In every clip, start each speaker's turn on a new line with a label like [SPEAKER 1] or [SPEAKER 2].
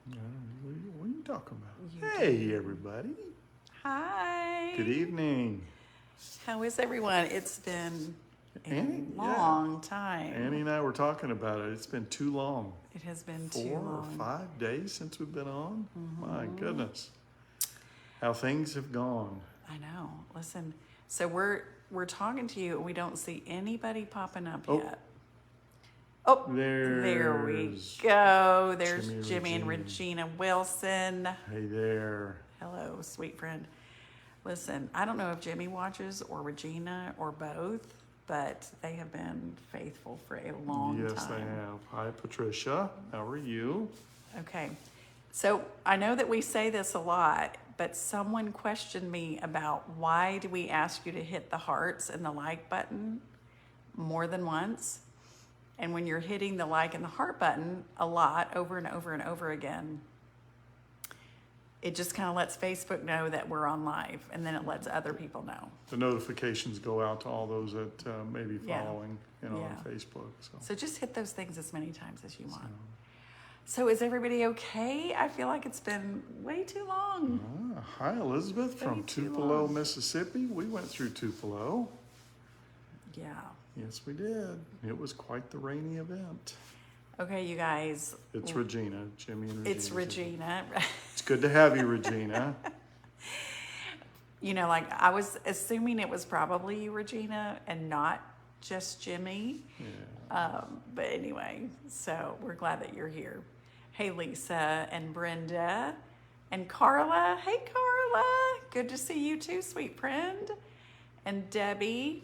[SPEAKER 1] What are you talking about? Hey, everybody.
[SPEAKER 2] Hi.
[SPEAKER 1] Good evening.
[SPEAKER 2] How is everyone? It's been a
[SPEAKER 1] Annie,
[SPEAKER 2] long time.
[SPEAKER 1] Annie and I were talking about it. It's been too long.
[SPEAKER 2] It has been too
[SPEAKER 1] 4 or
[SPEAKER 2] long.
[SPEAKER 1] 5 days since we've been on. My goodness. How things have gone.
[SPEAKER 2] I know. Listen, so we're talking to you and we don't see anybody popping up yet. Oh, there we go. There's Jimmy and Regina Wilson.
[SPEAKER 1] Hey there.
[SPEAKER 2] Hello, sweet friend. Listen, I don't know if Jimmy watches or Regina or both, but they have been faithful for a long time.
[SPEAKER 1] Yes, they have. Hi, Patricia. How are you?
[SPEAKER 2] Okay. So I know that we say this a lot, but someone questioned me about why do we ask you to hit the hearts and the like button more than once? And when you're hitting the like and the heart button a lot over and over and over again, it just kind of lets Facebook know that we're on live, and then it lets other people know.
[SPEAKER 1] The notifications go out to all those that may be following on Facebook.
[SPEAKER 2] So just hit those things as many times as you want. So is everybody okay? I feel like it's been way too long.
[SPEAKER 1] Hi, Elizabeth from Tupelo, Mississippi. We went through Tupelo.
[SPEAKER 2] Yeah.
[SPEAKER 1] Yes, we did. It was quite the rainy event.
[SPEAKER 2] Okay, you guys.
[SPEAKER 1] It's Regina, Jimmy and Regina.
[SPEAKER 2] It's Regina.
[SPEAKER 1] It's good to have you, Regina.
[SPEAKER 2] You know, like I was assuming it was probably you, Regina, and not just Jimmy.
[SPEAKER 1] Yeah.
[SPEAKER 2] But anyway, so we're glad that you're here. Hey, Lisa and Brenda and Carla. Hey, Carla. Good to see you too, sweet friend. And Debbie.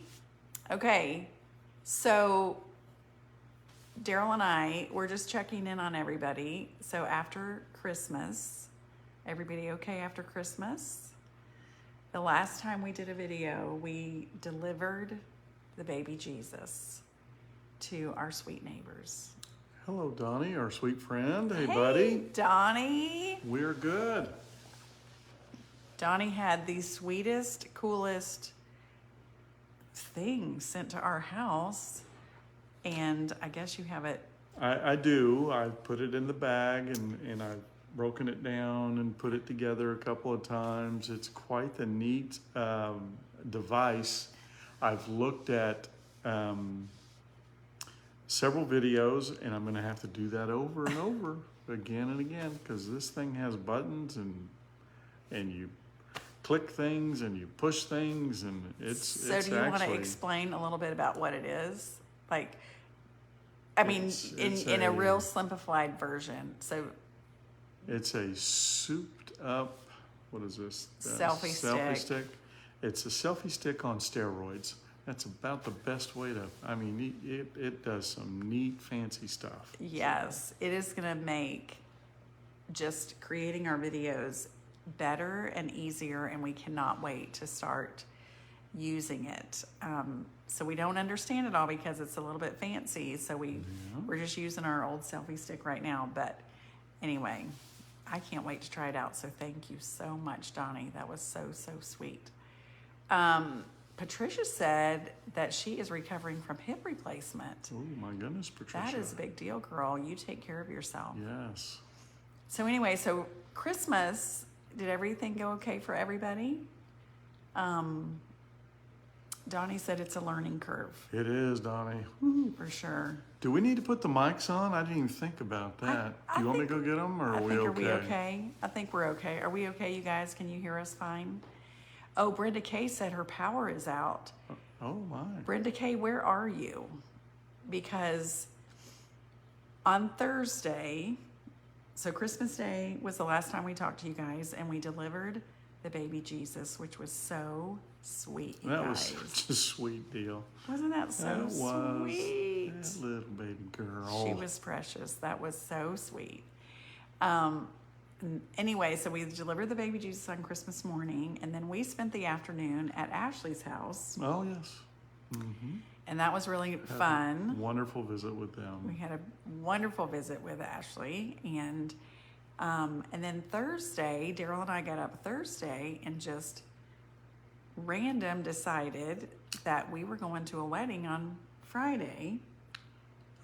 [SPEAKER 2] Okay, so Darryl and I, we're just checking in on everybody. So after Christmas, everybody okay after Christmas? The last time we did a video, we delivered the baby Jesus to our sweet neighbors.
[SPEAKER 1] Hello, Donnie, our sweet friend. Hey, buddy.
[SPEAKER 2] Donnie.
[SPEAKER 1] We're good.
[SPEAKER 2] Donnie had the sweetest, coolest thing sent to our house. And I guess you have it.
[SPEAKER 1] I do. I put it in the bag and I've broken it down and put it together a couple of times. It's quite a neat device. I've looked at several videos and I'm going to have to do that over and over again and again because this thing has buttons and you click things and you push things and it's
[SPEAKER 2] do you want to explain a little bit about what it is? Like, I mean, in a real simplified version. So
[SPEAKER 1] it's a souped up, what is this?
[SPEAKER 2] Selfie stick.
[SPEAKER 1] It's a selfie stick on steroids. That's about the best way to, I mean, it does some neat, fancy stuff.
[SPEAKER 2] Yes, it is going to make just creating our videos better and easier, and we cannot wait to start using it. So we don't understand it all because it's a little bit fancy. So we're just using our old selfie stick right now. But anyway, I can't wait to try it out. So thank you so much, Donnie. That was so, so sweet. Patricia said that she is recovering from hip replacement.
[SPEAKER 1] Oh my goodness, Patricia.
[SPEAKER 2] That is a big deal, girl. You take care of yourself.
[SPEAKER 1] Yes.
[SPEAKER 2] So anyway, so Christmas, did everything go okay for everybody? Donnie said it's a learning curve.
[SPEAKER 1] It is, Donnie.
[SPEAKER 2] For sure.
[SPEAKER 1] Do we need to put the mics on? I didn't even think about that. Do you want me to go get them, or are we okay?
[SPEAKER 2] Are we okay? I think we're okay. Are we okay, you guys? Can you hear us fine? Oh, Brenda Kay said her power is out.
[SPEAKER 1] Oh, my.
[SPEAKER 2] Brenda Kay, where are you? Because on Thursday, so Christmas Day was the last time we talked to you guys, and we delivered the baby Jesus, which was so sweet, you guys.
[SPEAKER 1] That was such a sweet deal.
[SPEAKER 2] Wasn't that so sweet?
[SPEAKER 1] That little baby girl.
[SPEAKER 2] She was precious. That was so sweet. Anyway, so we delivered the baby Jesus on Christmas morning, and then we spent the afternoon at Ashley's house.
[SPEAKER 1] Oh, yes. Mm-hmm.
[SPEAKER 2] And that was really fun.
[SPEAKER 1] Wonderful visit with them.
[SPEAKER 2] We had a wonderful visit with Ashley, and then Thursday, Darryl and I got up Thursday and just random decided that we were going to a wedding on Friday.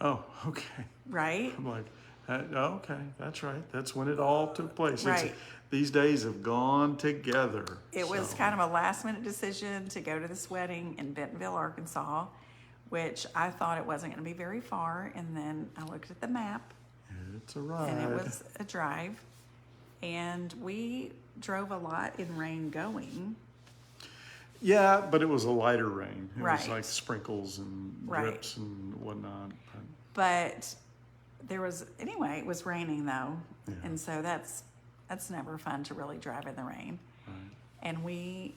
[SPEAKER 1] Oh, okay.
[SPEAKER 2] Right?
[SPEAKER 1] I'm like, Okay, that's right. That's when it all took place.
[SPEAKER 2] Right.
[SPEAKER 1] These days have gone together.
[SPEAKER 2] It was
[SPEAKER 1] so.
[SPEAKER 2] kind of a last minute decision to go to this wedding in Bentonville, Arkansas, which I thought it wasn't going to be very far. And then I looked at the map,
[SPEAKER 1] It's a ride.
[SPEAKER 2] and it was a drive. And we drove a lot in rain going.
[SPEAKER 1] Yeah, but it was a lighter rain. It was
[SPEAKER 2] Right.
[SPEAKER 1] like sprinkles and
[SPEAKER 2] Right.
[SPEAKER 1] drips and whatnot.
[SPEAKER 2] But there was, anyway, it was raining though.
[SPEAKER 1] Yeah.
[SPEAKER 2] And so that's never fun to really drive in the rain.
[SPEAKER 1] Right.
[SPEAKER 2] And we,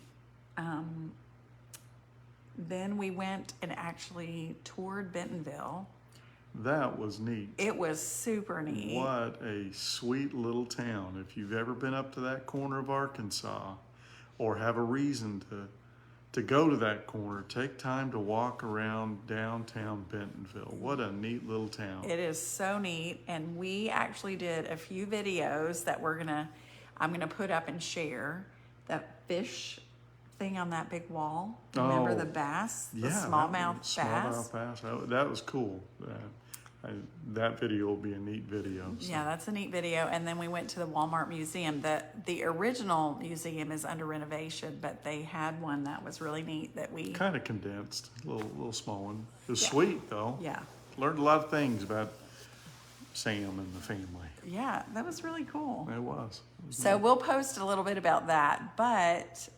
[SPEAKER 2] then we went and actually toured Bentonville.
[SPEAKER 1] That was neat.
[SPEAKER 2] It was super neat.
[SPEAKER 1] What a sweet little town. If you've ever been up to that corner of Arkansas or have a reason to go to that corner, take time to walk around downtown Bentonville. What a neat little town.
[SPEAKER 2] It is so neat. And we actually did a few videos that I'm gonna put up and share. That fish thing on that big wall. Remember the bass? The smallmouth bass?
[SPEAKER 1] Smallmouth bass. That was cool. That video will be a neat video. So.
[SPEAKER 2] Yeah, that's a neat video. And then we went to the Walmart Museum. The original museum is under renovation, but they had one that was really neat that we...
[SPEAKER 1] Kind of condensed, little small one. It was
[SPEAKER 2] Yeah.
[SPEAKER 1] sweet though.
[SPEAKER 2] Yeah.
[SPEAKER 1] Learned a lot of things about Sam and the family.
[SPEAKER 2] Yeah, that was really cool.
[SPEAKER 1] It was.
[SPEAKER 2] So we'll post a little bit about that, but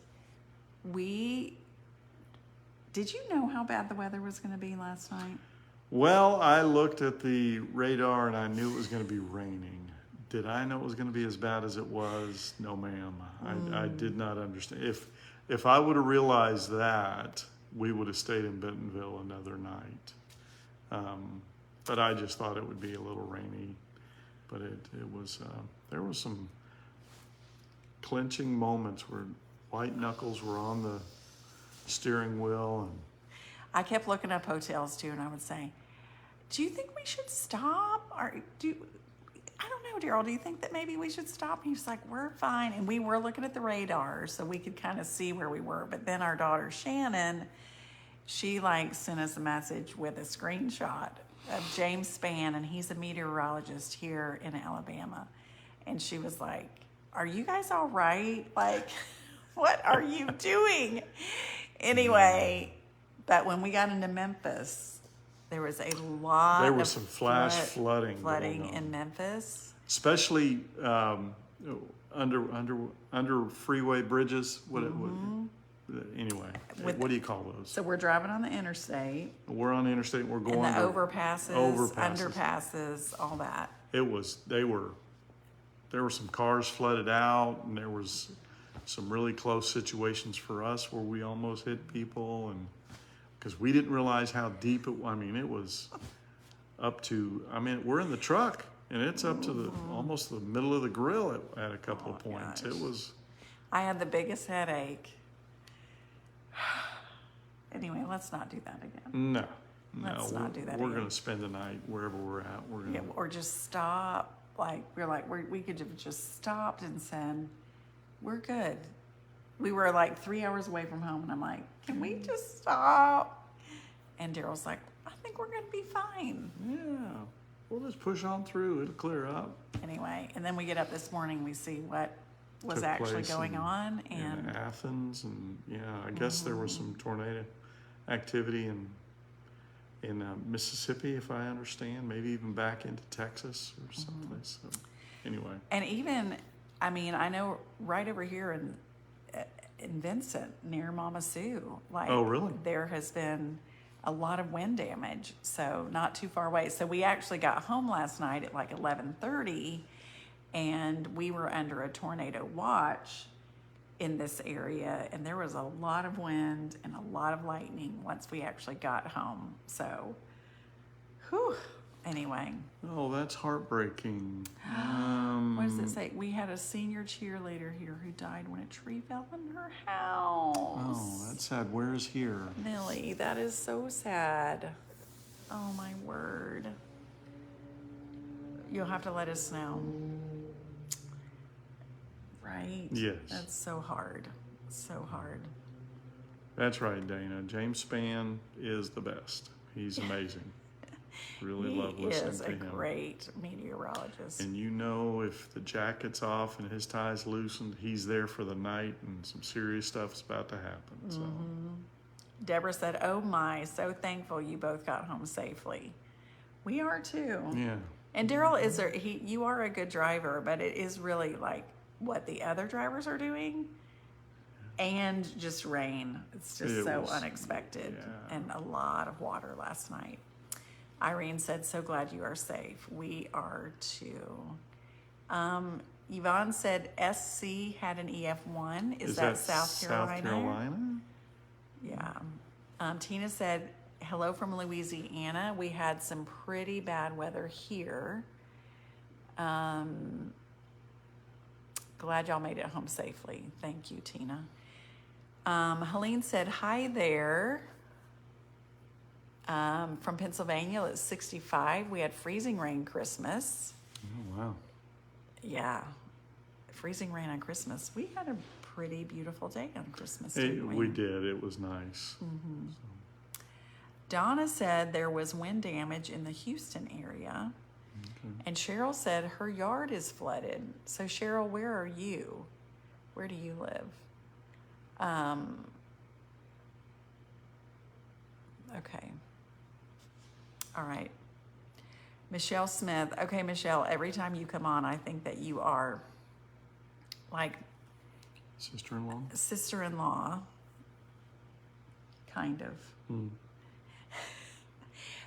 [SPEAKER 2] did you know how bad the weather was going to be last night?
[SPEAKER 1] Well, I looked at the radar and I knew it was going to be raining. Did I know it was going to be as bad as it was? No, ma'am. I did not understand. If I would have realized that, we would have stayed in Bentonville another night. But I just thought it would be a little rainy. But it was, there was some clinching moments where white knuckles were on the steering wheel. And
[SPEAKER 2] I kept looking up hotels too, and I would say, do you think we should stop? I don't know, Darryl, do you think that maybe we should stop? And he was like, we're fine. And we were looking at the radar so we could kind of see where we were. But then our daughter, Shannon, she sent us a message with a screenshot of James Spann, and he's a meteorologist here in Alabama. And she was like, are you guys all right? What are you doing? Anyway, but when we got into Memphis, there was a lot
[SPEAKER 1] there was some flash flooding
[SPEAKER 2] flooding
[SPEAKER 1] going on.
[SPEAKER 2] in Memphis.
[SPEAKER 1] Especially under freeway bridges. Anyway, what do you call those?
[SPEAKER 2] So we're driving on the interstate.
[SPEAKER 1] We're on the interstate. We're going
[SPEAKER 2] And the
[SPEAKER 1] to
[SPEAKER 2] overpasses, underpasses, all that.
[SPEAKER 1] There were some cars flooded out, and there was some really close situations for us where we almost hit people, and because we didn't realize how deep it was up to, we're in the truck and it's up to almost the middle of the grill at a couple of points.
[SPEAKER 2] Gosh.
[SPEAKER 1] It was.
[SPEAKER 2] I had the biggest headache. Anyway, let's not do that again.
[SPEAKER 1] No,
[SPEAKER 2] Let's not do that
[SPEAKER 1] We're
[SPEAKER 2] again.
[SPEAKER 1] going to spend the night wherever we're at. We're going
[SPEAKER 2] Yeah, or just stop. We could have just stopped and said, we're good. We were 3 hours away from home, and I'm like, can we just stop? And Daryl's like, I think we're going to be fine.
[SPEAKER 1] Yeah, we'll just push on through. It'll clear up.
[SPEAKER 2] Anyway, and then we get up this morning, we see what was
[SPEAKER 1] Took
[SPEAKER 2] actually
[SPEAKER 1] place
[SPEAKER 2] going on.
[SPEAKER 1] in
[SPEAKER 2] And
[SPEAKER 1] Athens, and I guess there was some tornado activity in Mississippi, if I understand, maybe even back into Texas or someplace. So, anyway.
[SPEAKER 2] And even, I know right over here in Vincent, near Mama Sue,
[SPEAKER 1] Oh, really?
[SPEAKER 2] there has been a lot of wind damage, so not too far away. So we actually got home last night at 11:30, and we were under a tornado watch in this area, and there was a lot of wind and a lot of lightning once we actually got home. So, whew, anyway.
[SPEAKER 1] Oh, that's heartbreaking.
[SPEAKER 2] What does it say? We had a senior cheerleader here who died when a tree fell in her house.
[SPEAKER 1] Oh, that's sad. Where's here?
[SPEAKER 2] Millie, that is so sad. Oh, my word. You'll have to let us know. Right?
[SPEAKER 1] Yes.
[SPEAKER 2] That's so hard. So hard.
[SPEAKER 1] That's right, Dana. James Spann is the best. He's amazing. Really
[SPEAKER 2] He
[SPEAKER 1] love listening
[SPEAKER 2] is
[SPEAKER 1] to
[SPEAKER 2] a
[SPEAKER 1] him.
[SPEAKER 2] great meteorologist.
[SPEAKER 1] And you know, if the jacket's off and his tie's loosened, he's there for the night, and some serious stuff's about to happen. So.
[SPEAKER 2] Deborah said, "Oh my, so thankful you both got home safely." We are too.
[SPEAKER 1] Yeah.
[SPEAKER 2] And Darryl you are a good driver, but it is really like what the other drivers are doing, and just rain. It's just
[SPEAKER 1] It
[SPEAKER 2] so
[SPEAKER 1] was-
[SPEAKER 2] unexpected,
[SPEAKER 1] yeah.
[SPEAKER 2] and a lot of water last night. Irene said, "So glad you are safe." We are too. Yvonne said SC had an EF1. Is that South Carolina?
[SPEAKER 1] South Carolina?
[SPEAKER 2] Yeah. Tina said, "Hello from Louisiana. We had some pretty bad weather here. Glad y'all made it home safely." Thank you, Tina. Helene said, "Hi there. From Pennsylvania, it's 65. We had freezing rain Christmas."
[SPEAKER 1] Oh, wow.
[SPEAKER 2] Yeah. Freezing rain on Christmas. We had a pretty beautiful day on Christmas, didn't we?
[SPEAKER 1] We did. It was nice.
[SPEAKER 2] Donna said there was wind damage in the Houston area.
[SPEAKER 1] Okay.
[SPEAKER 2] And Cheryl said her yard is flooded. So Cheryl, where are you? Where do you live? Okay. All right. Michelle Smith. Okay, Michelle, every time you come on, I think that you are like
[SPEAKER 1] Sister-in-law?
[SPEAKER 2] sister-in-law, kind of.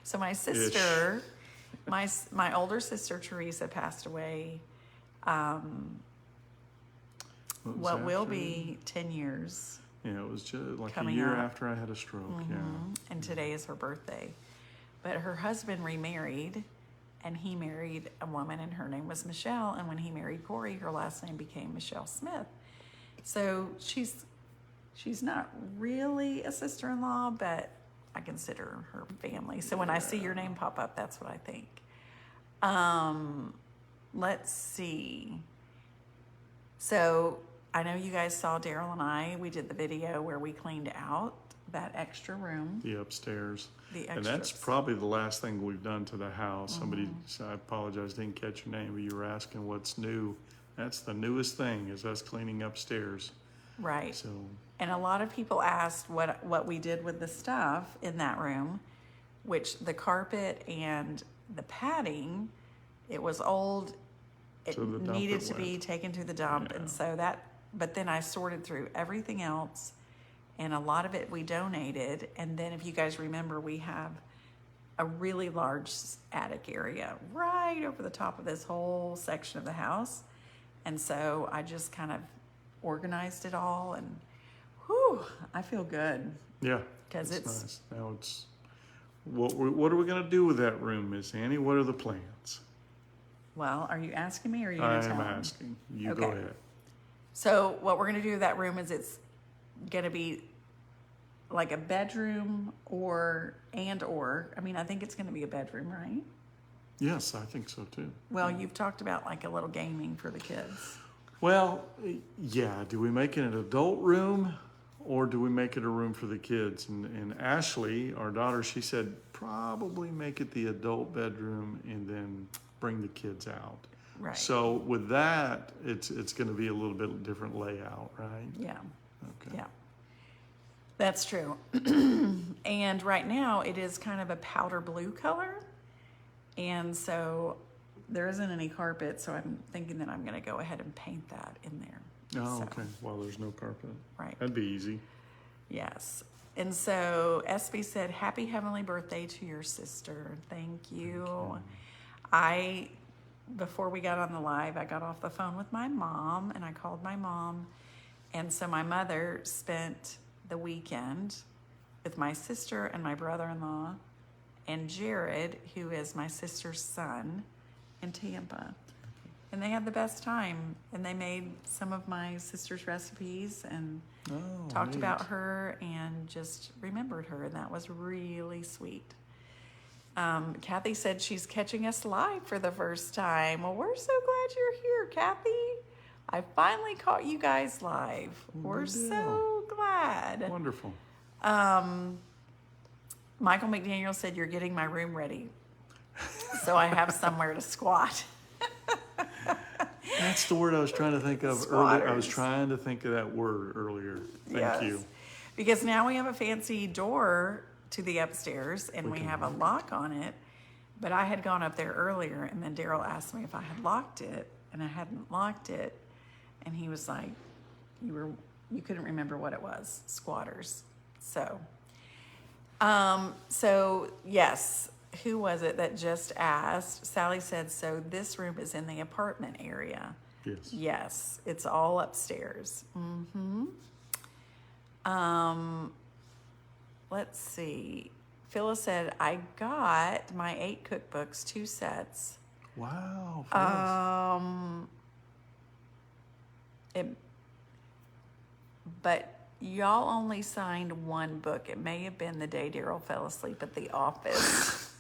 [SPEAKER 2] So my sister, my older sister Teresa passed away. What will
[SPEAKER 1] after?
[SPEAKER 2] be 10 years.
[SPEAKER 1] Yeah, it was just like
[SPEAKER 2] Coming
[SPEAKER 1] a year
[SPEAKER 2] up.
[SPEAKER 1] after I had a stroke. Yeah.
[SPEAKER 2] And today is her birthday. But her husband remarried, and he married a woman, and her name was Michelle. And when he married Corey, her last name became Michelle Smith. So she's not really a sister-in-law, but I consider her family. So when I see your name pop up, that's what I think. Let's see. So I know you guys saw Darryl and I. We did the video where we cleaned out that extra room.
[SPEAKER 1] The upstairs.
[SPEAKER 2] The
[SPEAKER 1] And that's
[SPEAKER 2] extras.
[SPEAKER 1] probably the last thing we've done to the house. Somebody, I apologize, didn't catch your name, but you were asking what's new. That's the newest thing, is us cleaning upstairs.
[SPEAKER 2] Right.
[SPEAKER 1] So,
[SPEAKER 2] And a lot of people asked what we did with the stuff in that room, which the carpet and the padding, it was old. It
[SPEAKER 1] To the dump
[SPEAKER 2] needed
[SPEAKER 1] it
[SPEAKER 2] to be
[SPEAKER 1] went.
[SPEAKER 2] taken to the dump.
[SPEAKER 1] Yeah.
[SPEAKER 2] And so but then I sorted through everything else, and a lot of it we donated. And then if you guys remember, we have a really large attic area right over the top of this whole section of the house. And so I just kind of organized it all, and whew, I feel good.
[SPEAKER 1] yeah.
[SPEAKER 2] 'Cause
[SPEAKER 1] it's
[SPEAKER 2] it's-
[SPEAKER 1] nice. Now it's, what are we going to do with that room, Miss Annie? What are the plans?
[SPEAKER 2] Well, are you asking me, or are you going to tell
[SPEAKER 1] I'm
[SPEAKER 2] them?
[SPEAKER 1] asking. You go
[SPEAKER 2] Okay.
[SPEAKER 1] ahead.
[SPEAKER 2] So what we're going to do with that room is it's going to be like a bedroom or I mean, I think it's going to be a bedroom, right?
[SPEAKER 1] Yes, I think so too.
[SPEAKER 2] Well, you've talked about like a little gaming for the kids.
[SPEAKER 1] Well, yeah. Do we make it an adult room, or do we make it a room for the kids? And Ashley, our daughter, she said probably make it the adult bedroom and then bring the kids out.
[SPEAKER 2] Right.
[SPEAKER 1] So with that, it's going to be a little bit different layout, right?
[SPEAKER 2] Yeah.
[SPEAKER 1] Okay.
[SPEAKER 2] Yeah. That's true. And right now it is kind of a powder blue color. And so there isn't any carpet, so I'm thinking that I'm going to go ahead and paint that in there.
[SPEAKER 1] Oh,
[SPEAKER 2] So,
[SPEAKER 1] okay. Well, there's no carpet.
[SPEAKER 2] Right.
[SPEAKER 1] That'd be easy.
[SPEAKER 2] Yes. And so SB said, "Happy heavenly birthday to your sister." Thank you. Before we got on the live, I got off the phone with my mom, and I called my mom. And so my mother spent the weekend with my sister and my brother-in-law and Jared, who is my sister's son, in Tampa. And they had the best time. And they made some of my sister's recipes and
[SPEAKER 1] Oh,
[SPEAKER 2] talked
[SPEAKER 1] neat.
[SPEAKER 2] about her and just remembered her. And that was really sweet. Kathy said she's catching us live for the first time. Well, we're so glad you're here, Kathy. I finally caught you guys live. We're
[SPEAKER 1] Good deal.
[SPEAKER 2] so glad.
[SPEAKER 1] Wonderful.
[SPEAKER 2] Michael McDaniel said, "You're getting my room ready."
[SPEAKER 1] Yeah.
[SPEAKER 2] So I have somewhere to squat.
[SPEAKER 1] That's the word I was trying to think of earlier. I was
[SPEAKER 2] Squatters.
[SPEAKER 1] trying to think of that word earlier. Thank you.
[SPEAKER 2] Because now we have a fancy door to the upstairs and we
[SPEAKER 1] can
[SPEAKER 2] have a lock on it. But I had gone up there earlier and then Darryl asked me if I had locked it and I hadn't locked it. And he was like, you couldn't remember what it was, squatters. So yes, who was it that just asked? Sally said, so this room is in the apartment area.
[SPEAKER 1] Yes.
[SPEAKER 2] Yes, it's all upstairs. Let's see. Phyllis said, I got my 8 cookbooks, 2 sets.
[SPEAKER 1] Wow. Phyllis.
[SPEAKER 2] But y'all only signed 1 book. It may have been the day Darryl fell asleep at the office.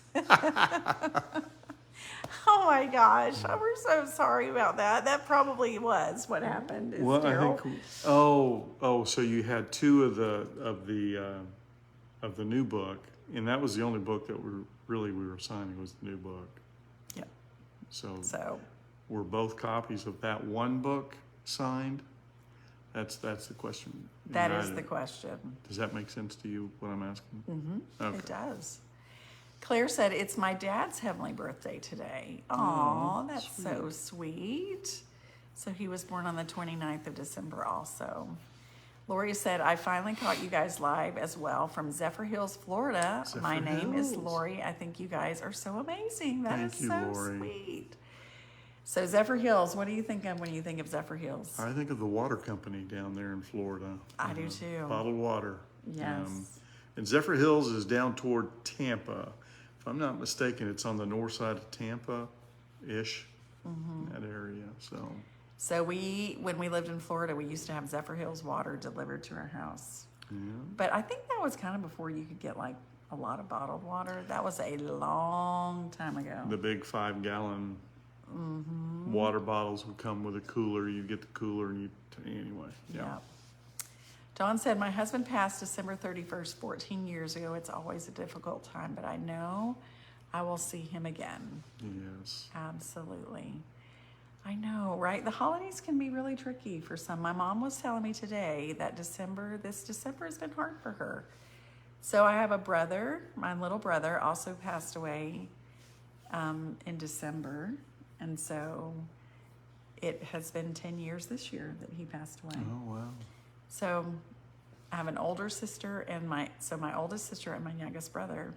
[SPEAKER 2] Oh my gosh, we're so sorry about that. That probably was what happened.
[SPEAKER 1] Well,
[SPEAKER 2] Darryl.
[SPEAKER 1] I think. So you had 2 of the new book, and that was the only book that we were signing was the new book.
[SPEAKER 2] Yep.
[SPEAKER 1] So were both copies of that 1 book signed? That's the question.
[SPEAKER 2] That is the question.
[SPEAKER 1] Does that make sense to you, what I'm asking? Okay.
[SPEAKER 2] It does. Claire said, it's my dad's heavenly birthday today. Aw, that's so sweet. So he was born on the 29th of December also. Lori said, I finally caught you guys live as well from Zephyr Hills, Florida. My name is Lori. I think you guys are so amazing. That is so sweet. So Zephyr Hills, what do you think of when you think of Zephyr Hills?
[SPEAKER 1] I think of the water company down there in Florida.
[SPEAKER 2] I do too.
[SPEAKER 1] Bottled water.
[SPEAKER 2] Yes.
[SPEAKER 1] And Zephyr Hills is down toward Tampa. If I'm not mistaken, it's on the north side of Tampa-ish, that area. So
[SPEAKER 2] when we lived in Florida, we used to have Zephyr Hills water delivered to our house.
[SPEAKER 1] yeah.
[SPEAKER 2] But I think that was kind of before you could get like a lot of bottled water. That was a long time ago.
[SPEAKER 1] The big 5-gallon water bottles would come with a cooler. You get the cooler and anyway. Yeah.
[SPEAKER 2] Dawn said, my husband passed December 31st, 14 years ago. It's always a difficult time, but I know I will see him again.
[SPEAKER 1] Yes.
[SPEAKER 2] Absolutely. I know, right? The holidays can be really tricky for some. My mom was telling me today that this December has been hard for her. So I have a brother, my little brother also passed away in December. And so it has been 10 years this year that he passed away.
[SPEAKER 1] Oh, wow.
[SPEAKER 2] So I have an older sister and my oldest sister and my youngest brother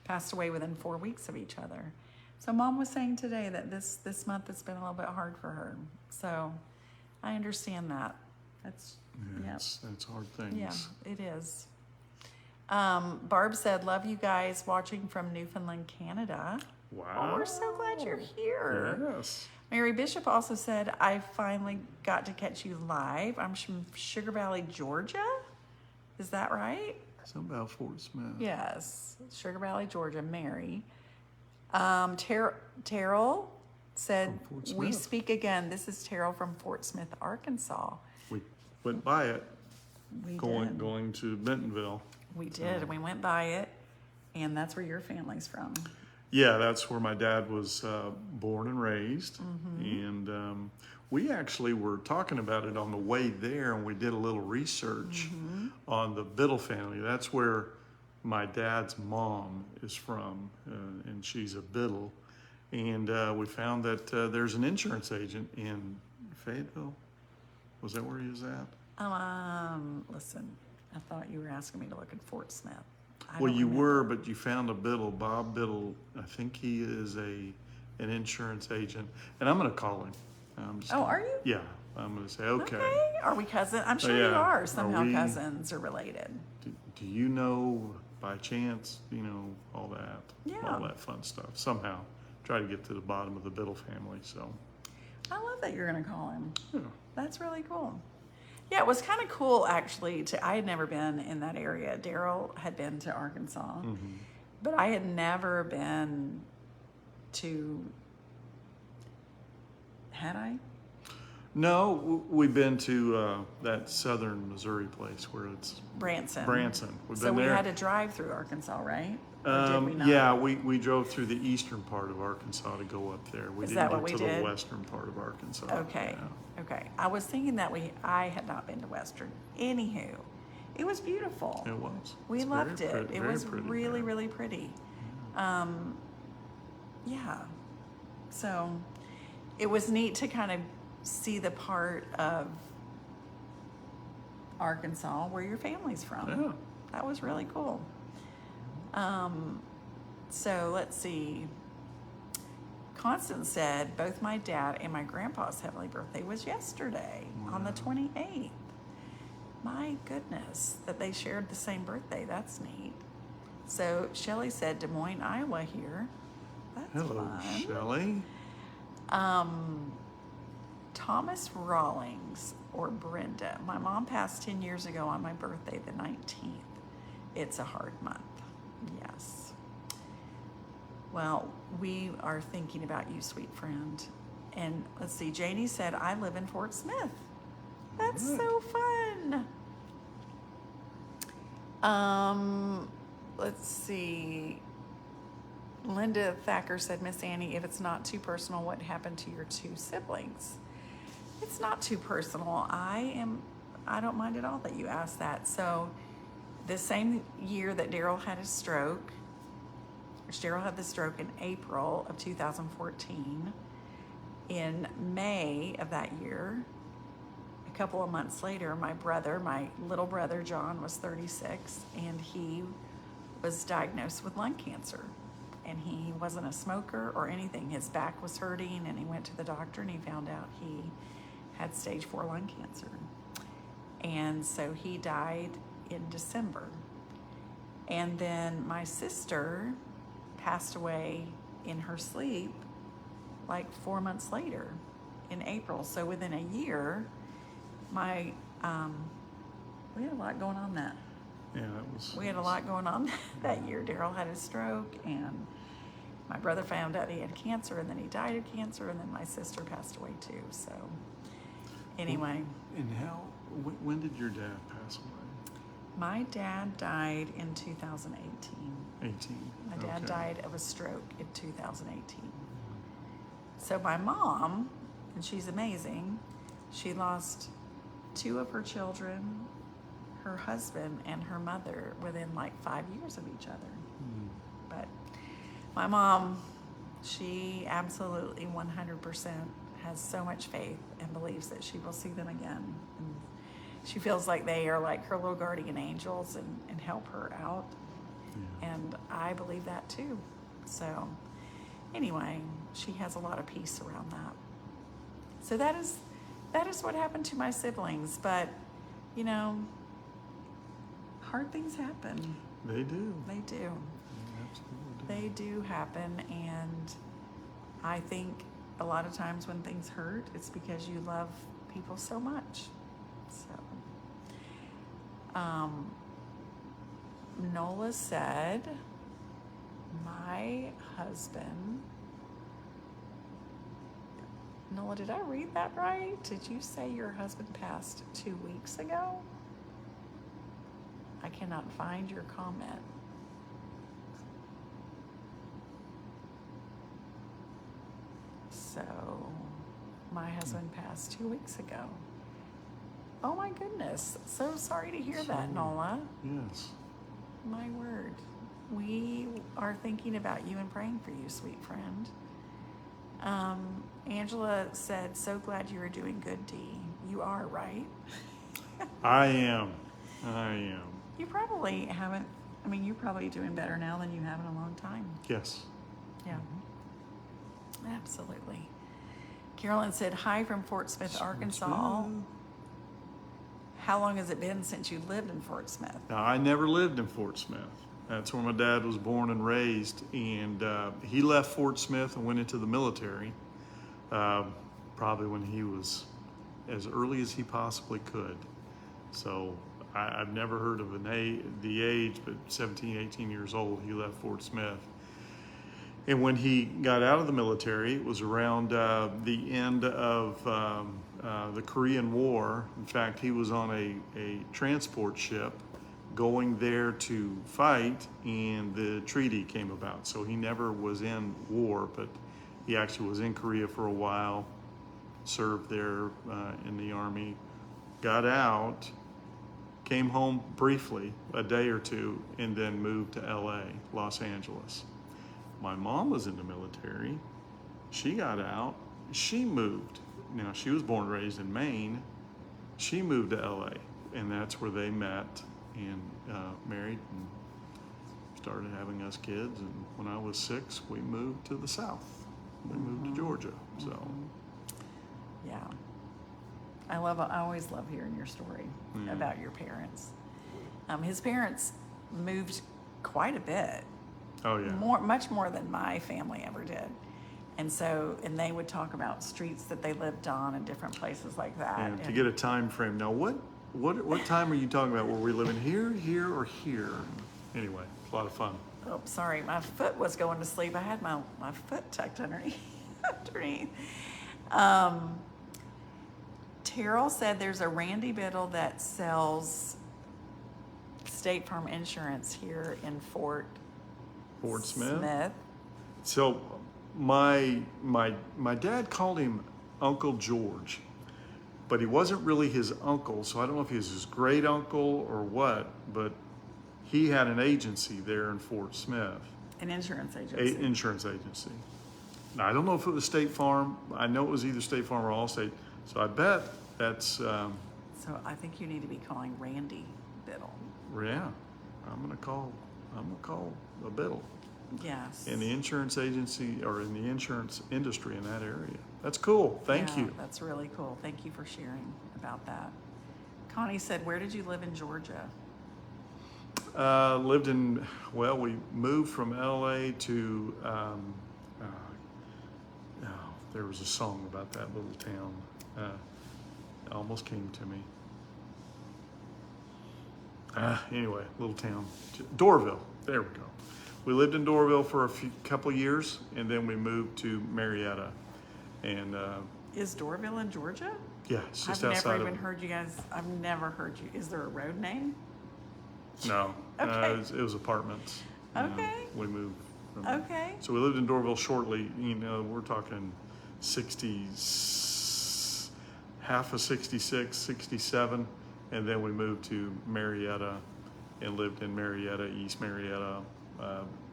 [SPEAKER 2] passed away within 4 weeks of each other. So Mom was saying today that this month it's been a little bit hard for her. So I understand that. That's
[SPEAKER 1] hard things.
[SPEAKER 2] Yeah, it is. Barb said, love you guys watching from Newfoundland, Canada.
[SPEAKER 1] Wow.
[SPEAKER 2] Oh, we're so glad you're here.
[SPEAKER 1] Yes.
[SPEAKER 2] Mary Bishop also said, I finally got to catch you live. I'm from Sugar Valley, Georgia. Is that right?
[SPEAKER 1] Something about Fort Smith.
[SPEAKER 2] Yes, Sugar Valley, Georgia. Mary. Terrell said, we speak again. This is Terrell from Fort Smith, Arkansas.
[SPEAKER 1] We went by it.
[SPEAKER 2] We
[SPEAKER 1] going
[SPEAKER 2] did.
[SPEAKER 1] to Bentonville.
[SPEAKER 2] We did, and we went by it, and that's where your family's from.
[SPEAKER 1] Yeah, that's where my dad was born and raised. And we actually were talking about it on the way there, and we did a little research on the Biddle family. That's where my dad's mom is from, and she's a Biddle. And we found that there's an insurance agent in Fayetteville. Was that where he was at?
[SPEAKER 2] Listen, I thought you were asking me to look at Fort Smith.
[SPEAKER 1] Well, you were, but you found a Biddle, Bob Biddle. I think he is an insurance agent, and I'm going to call him.
[SPEAKER 2] Are you?
[SPEAKER 1] Yeah, I'm going to say, okay.
[SPEAKER 2] Are we cousins? I'm sure you are. Somehow cousins are related.
[SPEAKER 1] Do you know, by chance, all that?
[SPEAKER 2] Yeah.
[SPEAKER 1] All that fun stuff. Somehow, try to get to the bottom of the Biddle family, so.
[SPEAKER 2] I love that you're going to call him.
[SPEAKER 1] Yeah.
[SPEAKER 2] That's really cool. Yeah, it was kind of cool, actually. I had never been in that area. Darryl had been to Arkansas, but I had never been to. Had I?
[SPEAKER 1] No, we've been to that southern Missouri place where it's
[SPEAKER 2] Branson.
[SPEAKER 1] Branson. We've
[SPEAKER 2] So
[SPEAKER 1] been
[SPEAKER 2] we
[SPEAKER 1] there.
[SPEAKER 2] had to drive through Arkansas, right? Or did we not?
[SPEAKER 1] Yeah, we drove through the eastern part of Arkansas to go up there. We
[SPEAKER 2] Is
[SPEAKER 1] didn't
[SPEAKER 2] that what
[SPEAKER 1] get
[SPEAKER 2] we
[SPEAKER 1] to
[SPEAKER 2] did?
[SPEAKER 1] the western part of Arkansas.
[SPEAKER 2] Okay.
[SPEAKER 1] Yeah.
[SPEAKER 2] Okay. I was thinking that I had not been to Western. Anywho, it was beautiful.
[SPEAKER 1] It was.
[SPEAKER 2] We
[SPEAKER 1] It's
[SPEAKER 2] loved
[SPEAKER 1] very
[SPEAKER 2] it.
[SPEAKER 1] pretty-
[SPEAKER 2] It
[SPEAKER 1] very
[SPEAKER 2] was
[SPEAKER 1] pretty
[SPEAKER 2] really,
[SPEAKER 1] there.
[SPEAKER 2] really pretty. Yeah. So it was neat to kind of see the part of Arkansas where your family's from.
[SPEAKER 1] Yeah.
[SPEAKER 2] That was really cool. So let's see. Constance said both my dad and my grandpa's heavenly birthday was yesterday on the 28th. My goodness, that they shared the same birthday. That's neat. So Shelley said Des Moines, Iowa here. That's
[SPEAKER 1] Hello,
[SPEAKER 2] fun.
[SPEAKER 1] Shelley.
[SPEAKER 2] Thomas Rawlings or Brenda. My mom passed 10 years ago on my birthday, the 19th. It's a hard month. Yes. Well, we are thinking about you, sweet friend. And let's see, Janie said, I live in Fort Smith. That's
[SPEAKER 1] Good.
[SPEAKER 2] so fun. Let's see. Linda Thacker said, Miss Annie, if it's not too personal, what happened to your two siblings? It's not too personal. I don't mind at all that you asked that. So the same year that Darryl had his stroke, which Darryl had the stroke in April of 2014, in May of that year, a couple of months later, my little brother John was 36, and he was diagnosed with lung cancer. And he wasn't a smoker or anything. His back was hurting, and he went to the doctor and he found out he had stage 4 lung cancer. And so he died in December. And then my sister passed away in her sleep like 4 months later in April. So within a year, we had a lot going on that.
[SPEAKER 1] Yeah, that was.
[SPEAKER 2] We had a lot going on that year. Darryl had a stroke, and my brother found out he had cancer, and then he died of cancer, and then my sister passed away too. So anyway,
[SPEAKER 1] And when did your dad pass away?
[SPEAKER 2] my dad died in 2018.
[SPEAKER 1] 18.
[SPEAKER 2] My dad
[SPEAKER 1] Okay.
[SPEAKER 2] died of a stroke in 2018. So my mom, and she's amazing, she lost 2 of her children, her husband and her mother within like 5 years of each other. But my mom, she absolutely 100% has so much faith and believes that she will see them again. And she feels like they are like her little guardian angels and help her out.
[SPEAKER 1] Yeah.
[SPEAKER 2] And I believe that too. So anyway, she has a lot of peace around that. So that is what happened to my siblings. But, you know, hard things happen.
[SPEAKER 1] They do.
[SPEAKER 2] They do.
[SPEAKER 1] They absolutely do.
[SPEAKER 2] They do happen, and I think a lot of times when things hurt, it's because you love people so much. So, Nola said, my husband. Nola, did I read that right? Did you say your husband passed 2 weeks ago? I cannot find your comment. So, my husband passed 2 weeks ago. Oh my goodness. So sorry to hear that, Nola.
[SPEAKER 1] Yes.
[SPEAKER 2] My word. We are thinking about you and praying for you, sweet friend. Angela said, so glad you are doing good, Dee. You are, right?
[SPEAKER 1] I am.
[SPEAKER 2] You probably haven't, you're probably doing better now than you have in a long time.
[SPEAKER 1] Yes.
[SPEAKER 2] Yeah. Absolutely. Carolyn said, hi from Fort Smith, Arkansas. How long has it been since you lived in Fort Smith?
[SPEAKER 1] Now, I never lived in Fort Smith. That's where my dad was born and raised. And he left Fort Smith and went into the military, probably when he was as early as he possibly could. So I've never heard of the age, but 17, 18 years old, he left Fort Smith. And when he got out of the military, it was around the end of the Korean War. In fact, he was on a transport ship going there to fight, and the treaty came about. So he never was in war, but he actually was in Korea for a while, served there in the Army, got out, came home briefly, a day or two, and then moved to LA, Los Angeles. My mom was in the military. She got out, she moved. Now, she was born and raised in Maine. She moved to LA, and that's where they met and married and started having us kids. And when I was 6, we moved to the South. We moved to Georgia, so.
[SPEAKER 2] Yeah. I always love hearing your story about your parents. His parents moved quite a bit.
[SPEAKER 1] Oh, yeah.
[SPEAKER 2] Much more than my family ever did. And they would talk about streets that they lived on and different places like that.
[SPEAKER 1] And to get a time frame. Now, what time are you talking about? Were we living here, or here? Anyway, it's a lot of fun.
[SPEAKER 2] Oh, sorry, my foot was going to sleep. I had my foot tucked underneath. Terrell said there's a Randy Biddle that sells State Farm insurance here in Fort Smith.
[SPEAKER 1] So my dad called him Uncle George, but he wasn't really his uncle. So I don't know if he was his great uncle or what, but he had an agency there in Fort Smith.
[SPEAKER 2] An insurance agency.
[SPEAKER 1] Insurance agency. Now, I don't know if it was State Farm. I know it was either State Farm or Allstate. So I bet that's.
[SPEAKER 2] So I think you need to be calling Randy Biddle.
[SPEAKER 1] Yeah, I'm gonna call a Biddle.
[SPEAKER 2] Yes.
[SPEAKER 1] In the insurance agency or in the insurance industry in that area. That's cool. Thank you.
[SPEAKER 2] That's really cool. Thank you for sharing about that. Connie said, "Where did you live in Georgia?"
[SPEAKER 1] We moved from LA to, there was a song about that little town. It almost came to me. Anyway, little town. Doraville. There we go. We lived in Doraville for a couple years, and then we moved to Marietta. And
[SPEAKER 2] Is Doraville in Georgia?
[SPEAKER 1] yeah, it's just
[SPEAKER 2] I've
[SPEAKER 1] outside
[SPEAKER 2] never even
[SPEAKER 1] of.
[SPEAKER 2] heard you guys. I've never heard you. Is there a road name?
[SPEAKER 1] No,
[SPEAKER 2] Okay.
[SPEAKER 1] it was apartments.
[SPEAKER 2] Okay.
[SPEAKER 1] We moved.
[SPEAKER 2] Okay.
[SPEAKER 1] So we lived in Doraville shortly. We're talking 60s, half of 66, 67, and then we moved to Marietta and lived in Marietta, East Marietta.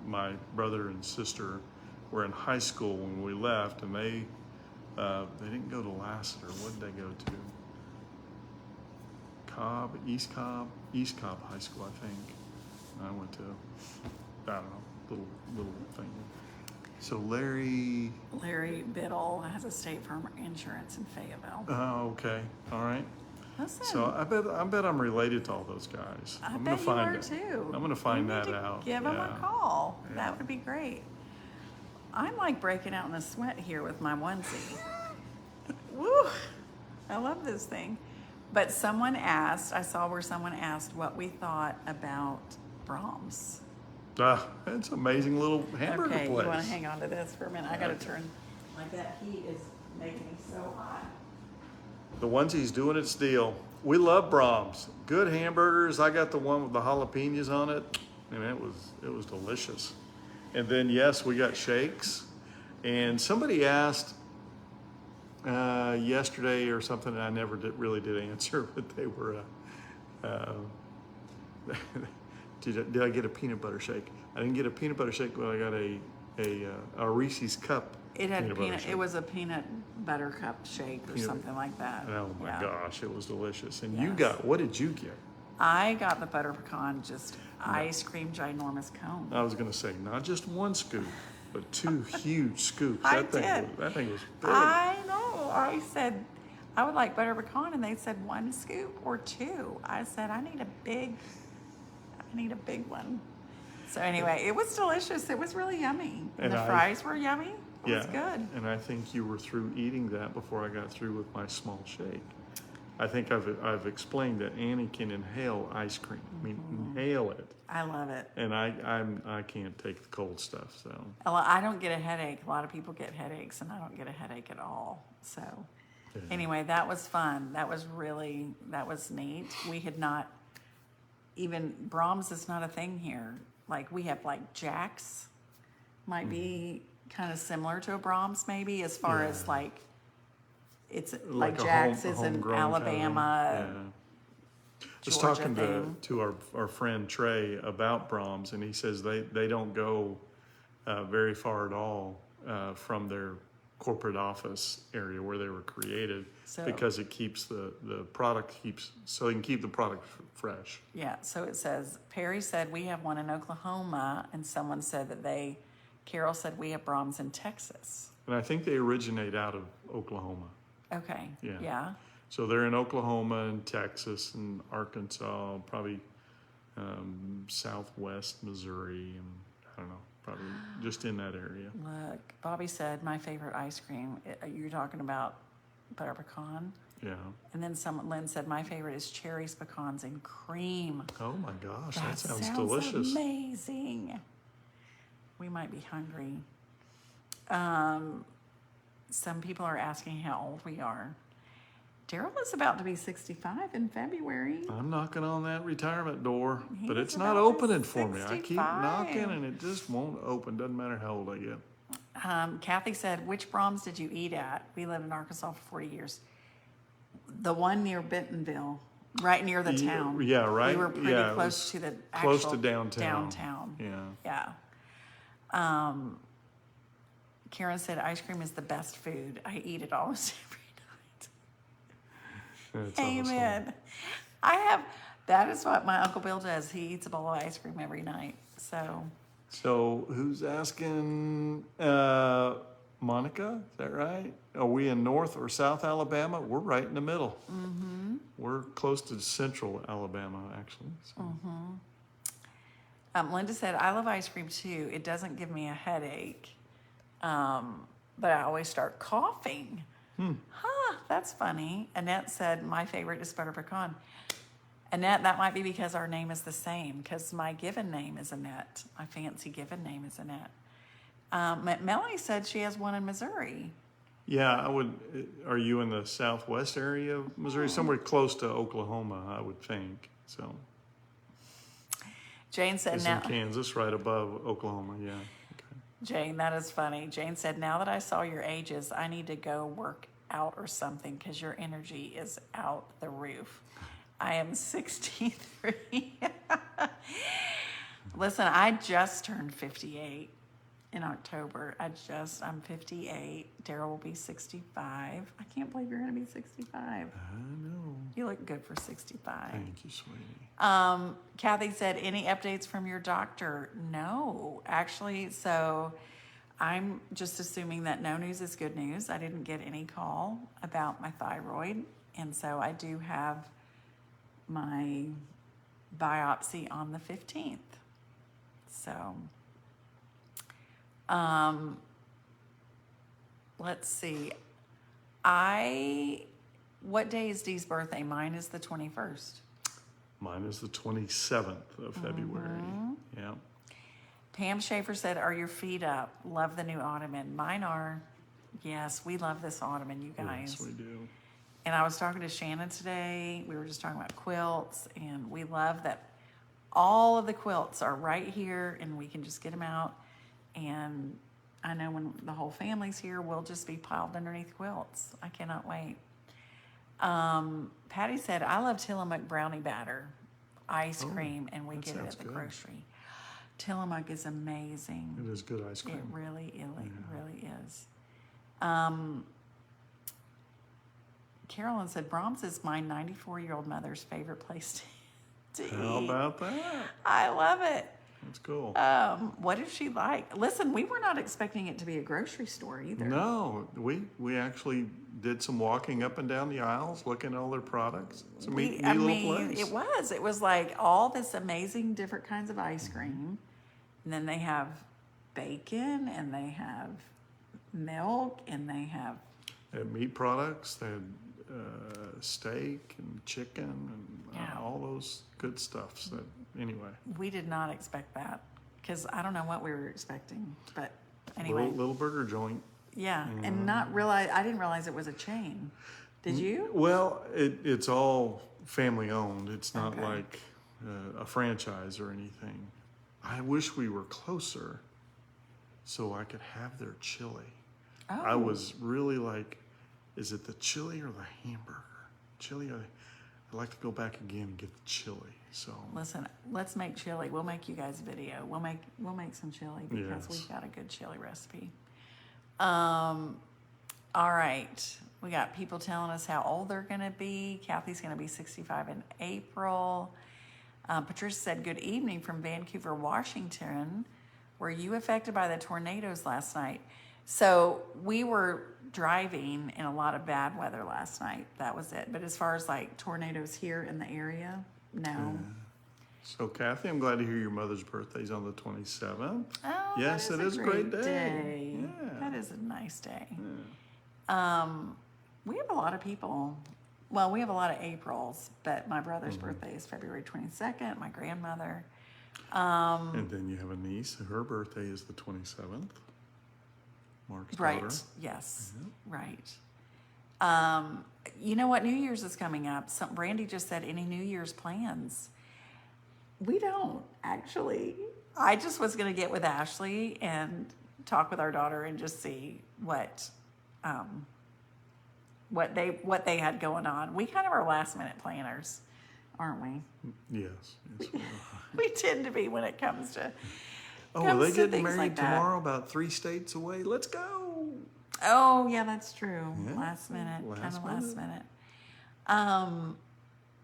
[SPEAKER 1] My brother and sister were in high school when we left, and they didn't go to Lassiter. What did they go to? East Cobb High School, I think. I went to, I don't know, little thing. So Larry
[SPEAKER 2] Biddle has a State Farm insurance in Fayetteville.
[SPEAKER 1] Oh, okay, all right.
[SPEAKER 2] Listen,
[SPEAKER 1] So I bet I'm related to all those guys.
[SPEAKER 2] I
[SPEAKER 1] I'm
[SPEAKER 2] bet
[SPEAKER 1] gonna find
[SPEAKER 2] you are
[SPEAKER 1] it.
[SPEAKER 2] too.
[SPEAKER 1] I'm gonna find
[SPEAKER 2] You need
[SPEAKER 1] that
[SPEAKER 2] to
[SPEAKER 1] out.
[SPEAKER 2] Give them
[SPEAKER 1] Yeah.
[SPEAKER 2] a call.
[SPEAKER 1] Yeah.
[SPEAKER 2] That would be great. I'm like breaking out in a sweat here with my onesie. Woo! I love this thing. But I saw where someone asked what we thought about Brahms.
[SPEAKER 1] It's an amazing little hamburger
[SPEAKER 2] Okay,
[SPEAKER 1] place.
[SPEAKER 2] you want to hang on to this for a minute? I got to turn. Like that heat is making me so hot.
[SPEAKER 1] The onesie's doing its deal. We love Brahms. Good hamburgers. I got the one with the jalapenos on it, and it was delicious. And then yes, we got shakes. And somebody asked yesterday or something, and I never really did answer, but they were. Did I get a peanut butter shake? I didn't get a peanut butter shake, but I got a Reese's cup.
[SPEAKER 2] It had
[SPEAKER 1] peanut butter
[SPEAKER 2] peanut.
[SPEAKER 1] shake.
[SPEAKER 2] It was a peanut butter cup shake or something like that.
[SPEAKER 1] Oh my
[SPEAKER 2] Yeah.
[SPEAKER 1] gosh, it was delicious. And
[SPEAKER 2] Yes.
[SPEAKER 1] what did you get?
[SPEAKER 2] I got the butter pecan, just ice cream ginormous cone.
[SPEAKER 1] I was gonna say not just one scoop, but 2 huge scoops.
[SPEAKER 2] I
[SPEAKER 1] That thing
[SPEAKER 2] did.
[SPEAKER 1] was big.
[SPEAKER 2] I know. I said I would like butter pecan, and they said 1 scoop or 2. I said I need a big one. So anyway, it was delicious. It was really yummy. And the fries were yummy. It was good.
[SPEAKER 1] And I think you were through eating that before I got through with my small shake. I think I've explained that Annie can inhale ice cream. I mean, inhale it.
[SPEAKER 2] I love it.
[SPEAKER 1] And I can't take the cold stuff. So
[SPEAKER 2] I don't get a headache. A lot of people get headaches, and I don't get a headache at all. So
[SPEAKER 1] Yeah.
[SPEAKER 2] Anyway, that was fun. That was neat. We had not, even Brahms is not a thing here. Like we have like Jack's, might be kind of similar to a Brahms maybe as far as
[SPEAKER 1] Yeah.
[SPEAKER 2] like, it's like
[SPEAKER 1] a
[SPEAKER 2] Jack's
[SPEAKER 1] home-
[SPEAKER 2] is in
[SPEAKER 1] homegrown kind of thing.
[SPEAKER 2] Alabama,
[SPEAKER 1] Yeah. I was
[SPEAKER 2] Georgia
[SPEAKER 1] talking
[SPEAKER 2] thing.
[SPEAKER 1] to our friend Trey about Brahms, and he says they don't go very far at all from their corporate office area where they were created,
[SPEAKER 2] So-
[SPEAKER 1] because it keeps the product so they can keep the product fresh.
[SPEAKER 2] Yeah, so it says, Perry said we have one in Oklahoma, and someone said that Carol said we have Brahms in Texas.
[SPEAKER 1] And I think they originate out of Oklahoma.
[SPEAKER 2] Okay,
[SPEAKER 1] Yeah.
[SPEAKER 2] yeah.
[SPEAKER 1] So they're in Oklahoma and Texas and Arkansas, probably southwest Missouri, and I don't know, probably just in that area.
[SPEAKER 2] Look, Bobby said my favorite ice cream, you're talking about butter pecan?
[SPEAKER 1] Yeah.
[SPEAKER 2] And then Lynn said my favorite is cherries, pecans, and cream.
[SPEAKER 1] Oh my gosh, that sounds
[SPEAKER 2] sounds
[SPEAKER 1] delicious.
[SPEAKER 2] amazing. We might be hungry. Some people are asking how old we are. Darryl is about to be 65 in February.
[SPEAKER 1] I'm knocking on that retirement door, but
[SPEAKER 2] He's
[SPEAKER 1] it's not
[SPEAKER 2] about to
[SPEAKER 1] opening for me. I keep
[SPEAKER 2] 65.
[SPEAKER 1] knocking and it just won't open. Doesn't matter how old I get.
[SPEAKER 2] Kathy said, which Brahms did you eat at? We lived in Arkansas for 40 years. The one near Bentonville, right near the town.
[SPEAKER 1] Yeah, right.
[SPEAKER 2] We were pretty
[SPEAKER 1] Yeah, it
[SPEAKER 2] close
[SPEAKER 1] was
[SPEAKER 2] to the
[SPEAKER 1] close
[SPEAKER 2] actual
[SPEAKER 1] to downtown.
[SPEAKER 2] downtown.
[SPEAKER 1] Yeah.
[SPEAKER 2] Yeah. Karen said, ice cream is the best food. I eat it almost every night.
[SPEAKER 1] That's
[SPEAKER 2] Amen. That is what my Uncle Bill does. He eats a bowl of ice cream every night.
[SPEAKER 1] So who's asking? Monica, is that right? Are we in North or South Alabama? We're right in the middle. Mm-hmm. We're close to Central Alabama, actually. So.
[SPEAKER 2] Mm-hmm. Linda said, I love ice cream too. It doesn't give me a headache, but I always start coughing. Huh, that's funny. Annette said, my favorite is butter pecan. Annette, that might be because our name is the same, because my given name is Annette. My fancy given name is Annette. Melanie said she has one in Missouri.
[SPEAKER 1] Yeah, I would. Are you in the southwest area of Missouri? Somewhere close to Oklahoma, I would think. So.
[SPEAKER 2] Jane said,
[SPEAKER 1] It's in Kansas, right above Oklahoma. Yeah. Okay.
[SPEAKER 2] Jane, that is funny. Jane said, now that I saw your ages, I need to go work out or something because your energy is out the roof. I am 63. Listen, I just turned 58 in October. I'm 58. Darryl will be 65. I can't believe you're going to be 65.
[SPEAKER 1] I know.
[SPEAKER 2] You look good for 65.
[SPEAKER 1] Thank you, sweetie.
[SPEAKER 2] Kathy said, any updates from your doctor? No, actually. So I'm just assuming that no news is good news. I didn't get any call about my thyroid. And so I do have my biopsy on the 15th. So, let's see. What day is Dee's birthday? Mine is the 21st.
[SPEAKER 1] Mine is the 27th of February. Yeah.
[SPEAKER 2] Pam Schaefer said, are your feet up? Love the new ottoman. Mine are. Yes, we love this ottoman, you guys.
[SPEAKER 1] Yes, we do.
[SPEAKER 2] And I was talking to Shannon today. We were just talking about quilts, and we love that all of the quilts are right here, and we can just get them out. And I know when the whole family's here, we'll just be piled underneath quilts. I cannot wait. Patty said, I love Tillamook brownie batter, ice cream, and we
[SPEAKER 1] that
[SPEAKER 2] get it
[SPEAKER 1] sounds
[SPEAKER 2] at the
[SPEAKER 1] good.
[SPEAKER 2] grocery. Tillamook is amazing.
[SPEAKER 1] It is good ice
[SPEAKER 2] It
[SPEAKER 1] cream.
[SPEAKER 2] really is. Carolyn said, Brahms is my 94-year-old mother's favorite place to eat.
[SPEAKER 1] How about that?
[SPEAKER 2] I love it.
[SPEAKER 1] That's cool.
[SPEAKER 2] What did she like? Listen, we were not expecting it to be a grocery store either.
[SPEAKER 1] No, we actually did some walking up and down the aisles, looking at all their products. It's a neat little place.
[SPEAKER 2] It was like all this amazing different kinds of ice cream. And then they have bacon, and they have milk, and they have
[SPEAKER 1] They had meat products. They had steak and chicken and all those good stuff. So anyway,
[SPEAKER 2] we did not expect that because I don't know what we were expecting, but anyway.
[SPEAKER 1] little burger joint.
[SPEAKER 2] Yeah, and I didn't realize it was a chain. Did you?
[SPEAKER 1] Well, it's all family owned. It's not
[SPEAKER 2] Okay.
[SPEAKER 1] like a franchise or anything. I wish we were closer so I could have their chili.
[SPEAKER 2] Oh.
[SPEAKER 1] I was really like, is it the chili or the hamburger? Chili, I'd like to go back again and get the chili. So
[SPEAKER 2] Listen, let's make chili. We'll make you guys a video. We'll make some chili because
[SPEAKER 1] Yes.
[SPEAKER 2] we've got a good chili recipe. All right. We got people telling us how old they're going to be. Kathy's going to be 65 in April. Patricia said, good evening from Vancouver, Washington. Were you affected by the tornadoes last night? So we were driving in a lot of bad weather last night. That was it. But as far as like tornadoes here in the area, no.
[SPEAKER 1] So Kathy, I'm glad to hear your mother's birthday's on the 27th.
[SPEAKER 2] Oh,
[SPEAKER 1] Yes,
[SPEAKER 2] that
[SPEAKER 1] it is a great day.
[SPEAKER 2] Yeah.
[SPEAKER 1] Yeah.
[SPEAKER 2] That is a nice day. We have a lot of people. Well, we have a lot of Aprils, but my brother's birthday is February 22nd, my grandmother.
[SPEAKER 1] And then you have a niece. Her birthday is the 27th. Mark's
[SPEAKER 2] Right.
[SPEAKER 1] daughter.
[SPEAKER 2] Yes. Right. You know what? New Year's is coming up. Brandy just said, any New Year's plans? We don't, actually. I just was going to get with Ashley and talk with our daughter and just see what they had going on. We kind of are last minute planners, aren't we?
[SPEAKER 1] Yes. we are.
[SPEAKER 2] We tend to be when it comes to
[SPEAKER 1] Oh, are
[SPEAKER 2] comes
[SPEAKER 1] they
[SPEAKER 2] to
[SPEAKER 1] getting
[SPEAKER 2] things
[SPEAKER 1] married
[SPEAKER 2] like that.
[SPEAKER 1] tomorrow? About 3 states away. Let's go.
[SPEAKER 2] Oh, yeah, that's true.
[SPEAKER 1] Yeah,
[SPEAKER 2] Last minute, kind
[SPEAKER 1] last
[SPEAKER 2] of last minute.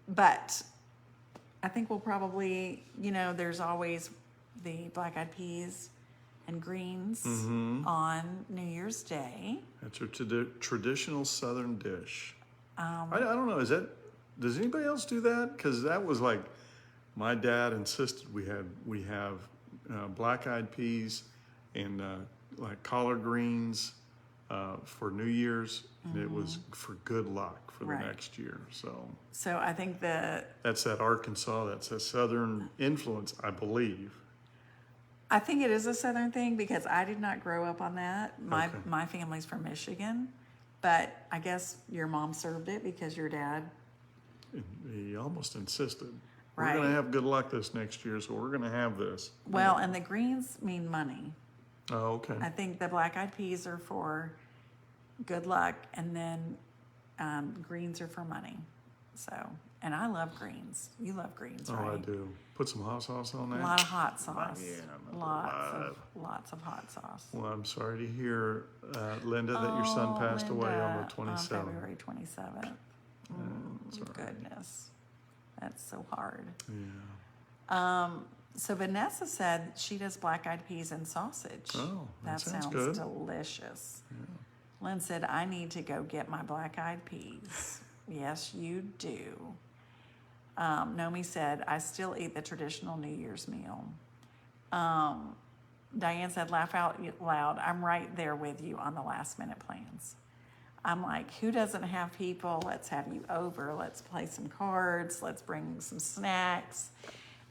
[SPEAKER 2] But I think we'll probably, there's always the black eyed peas and greens on New Year's Day.
[SPEAKER 1] That's your traditional Southern dish.
[SPEAKER 2] Um,
[SPEAKER 1] I don't know. Does anybody else do that? Because that was like, my dad insisted we have black-eyed peas and like collard greens for New Year's, and it was for good luck for the
[SPEAKER 2] Right.
[SPEAKER 1] next year.
[SPEAKER 2] So I think
[SPEAKER 1] That's that Arkansas. That's a Southern influence, I believe.
[SPEAKER 2] I think it is a Southern thing because I did not grow up on that.
[SPEAKER 1] Okay.
[SPEAKER 2] My family's from Michigan, but I guess your mom served it because your dad.
[SPEAKER 1] And he almost insisted.
[SPEAKER 2] Right.
[SPEAKER 1] We're going to have good luck this next year, so we're going to have this.
[SPEAKER 2] Well, and the greens mean money.
[SPEAKER 1] Oh, okay.
[SPEAKER 2] I think the black-eyed peas are for good luck, and then greens are for money. So, and I love greens. You love greens, right?
[SPEAKER 1] Oh, I do. Put some hot sauce on that.
[SPEAKER 2] A lot of hot sauce.
[SPEAKER 1] Yeah,
[SPEAKER 2] Lots of hot sauce.
[SPEAKER 1] Well, I'm sorry to hear, Linda, that your son passed away on the 27th.
[SPEAKER 2] On February 27th.
[SPEAKER 1] That's all right.
[SPEAKER 2] Goodness. That's so hard.
[SPEAKER 1] Yeah.
[SPEAKER 2] So Vanessa said she does black-eyed peas and sausage.
[SPEAKER 1] Oh, that sounds
[SPEAKER 2] sounds
[SPEAKER 1] good.
[SPEAKER 2] delicious. Lynn said, I need to go get my black-eyed peas. Yes, you do. Nomi said, I still eat the traditional New Year's meal. Diane said, laugh out loud. I'm right there with you on the last-minute plans. I'm like, who doesn't have people? Let's have you over. Let's play some cards. Let's bring some snacks.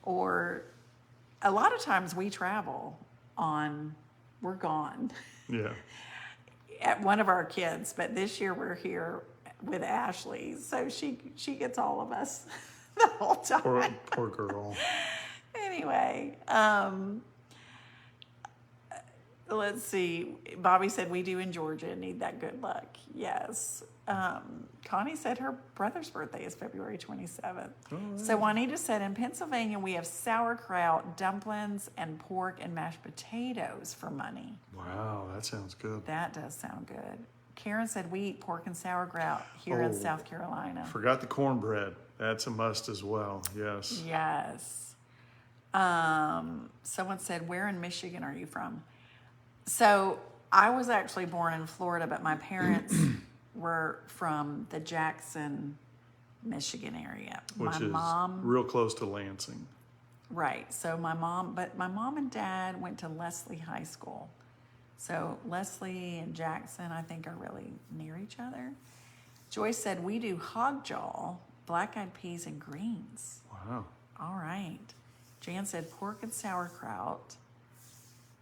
[SPEAKER 2] Or a lot of times we travel we're gone
[SPEAKER 1] Yeah.
[SPEAKER 2] at one of our kids, but this year we're here with Ashley. So she gets all of us the whole time.
[SPEAKER 1] Poor girl.
[SPEAKER 2] Anyway, let's see. Bobby said we do in Georgia need that good luck. Yes. Connie said her brother's birthday is February 27th.
[SPEAKER 1] Oh,
[SPEAKER 2] So Juanita said in Pennsylvania we have sauerkraut, dumplings, and pork and mashed potatoes for money.
[SPEAKER 1] Wow, that sounds good.
[SPEAKER 2] That does sound good. Karen said we eat pork and sauerkraut here in
[SPEAKER 1] Oh,
[SPEAKER 2] South Carolina.
[SPEAKER 1] Forgot the cornbread. That's a must as well. Yes.
[SPEAKER 2] Yes. Someone said, where in Michigan are you from? So I was actually born in Florida, but my parents were from the Jackson, Michigan area.
[SPEAKER 1] Which
[SPEAKER 2] my
[SPEAKER 1] is
[SPEAKER 2] mom,
[SPEAKER 1] real close to Lansing.
[SPEAKER 2] right. So my mom and dad went to Leslie High School. So Leslie and Jackson, I think, are really near each other. Joyce said, we do hog jaw, black-eyed peas, and greens.
[SPEAKER 1] Wow.
[SPEAKER 2] All right. Jan said pork and sauerkraut,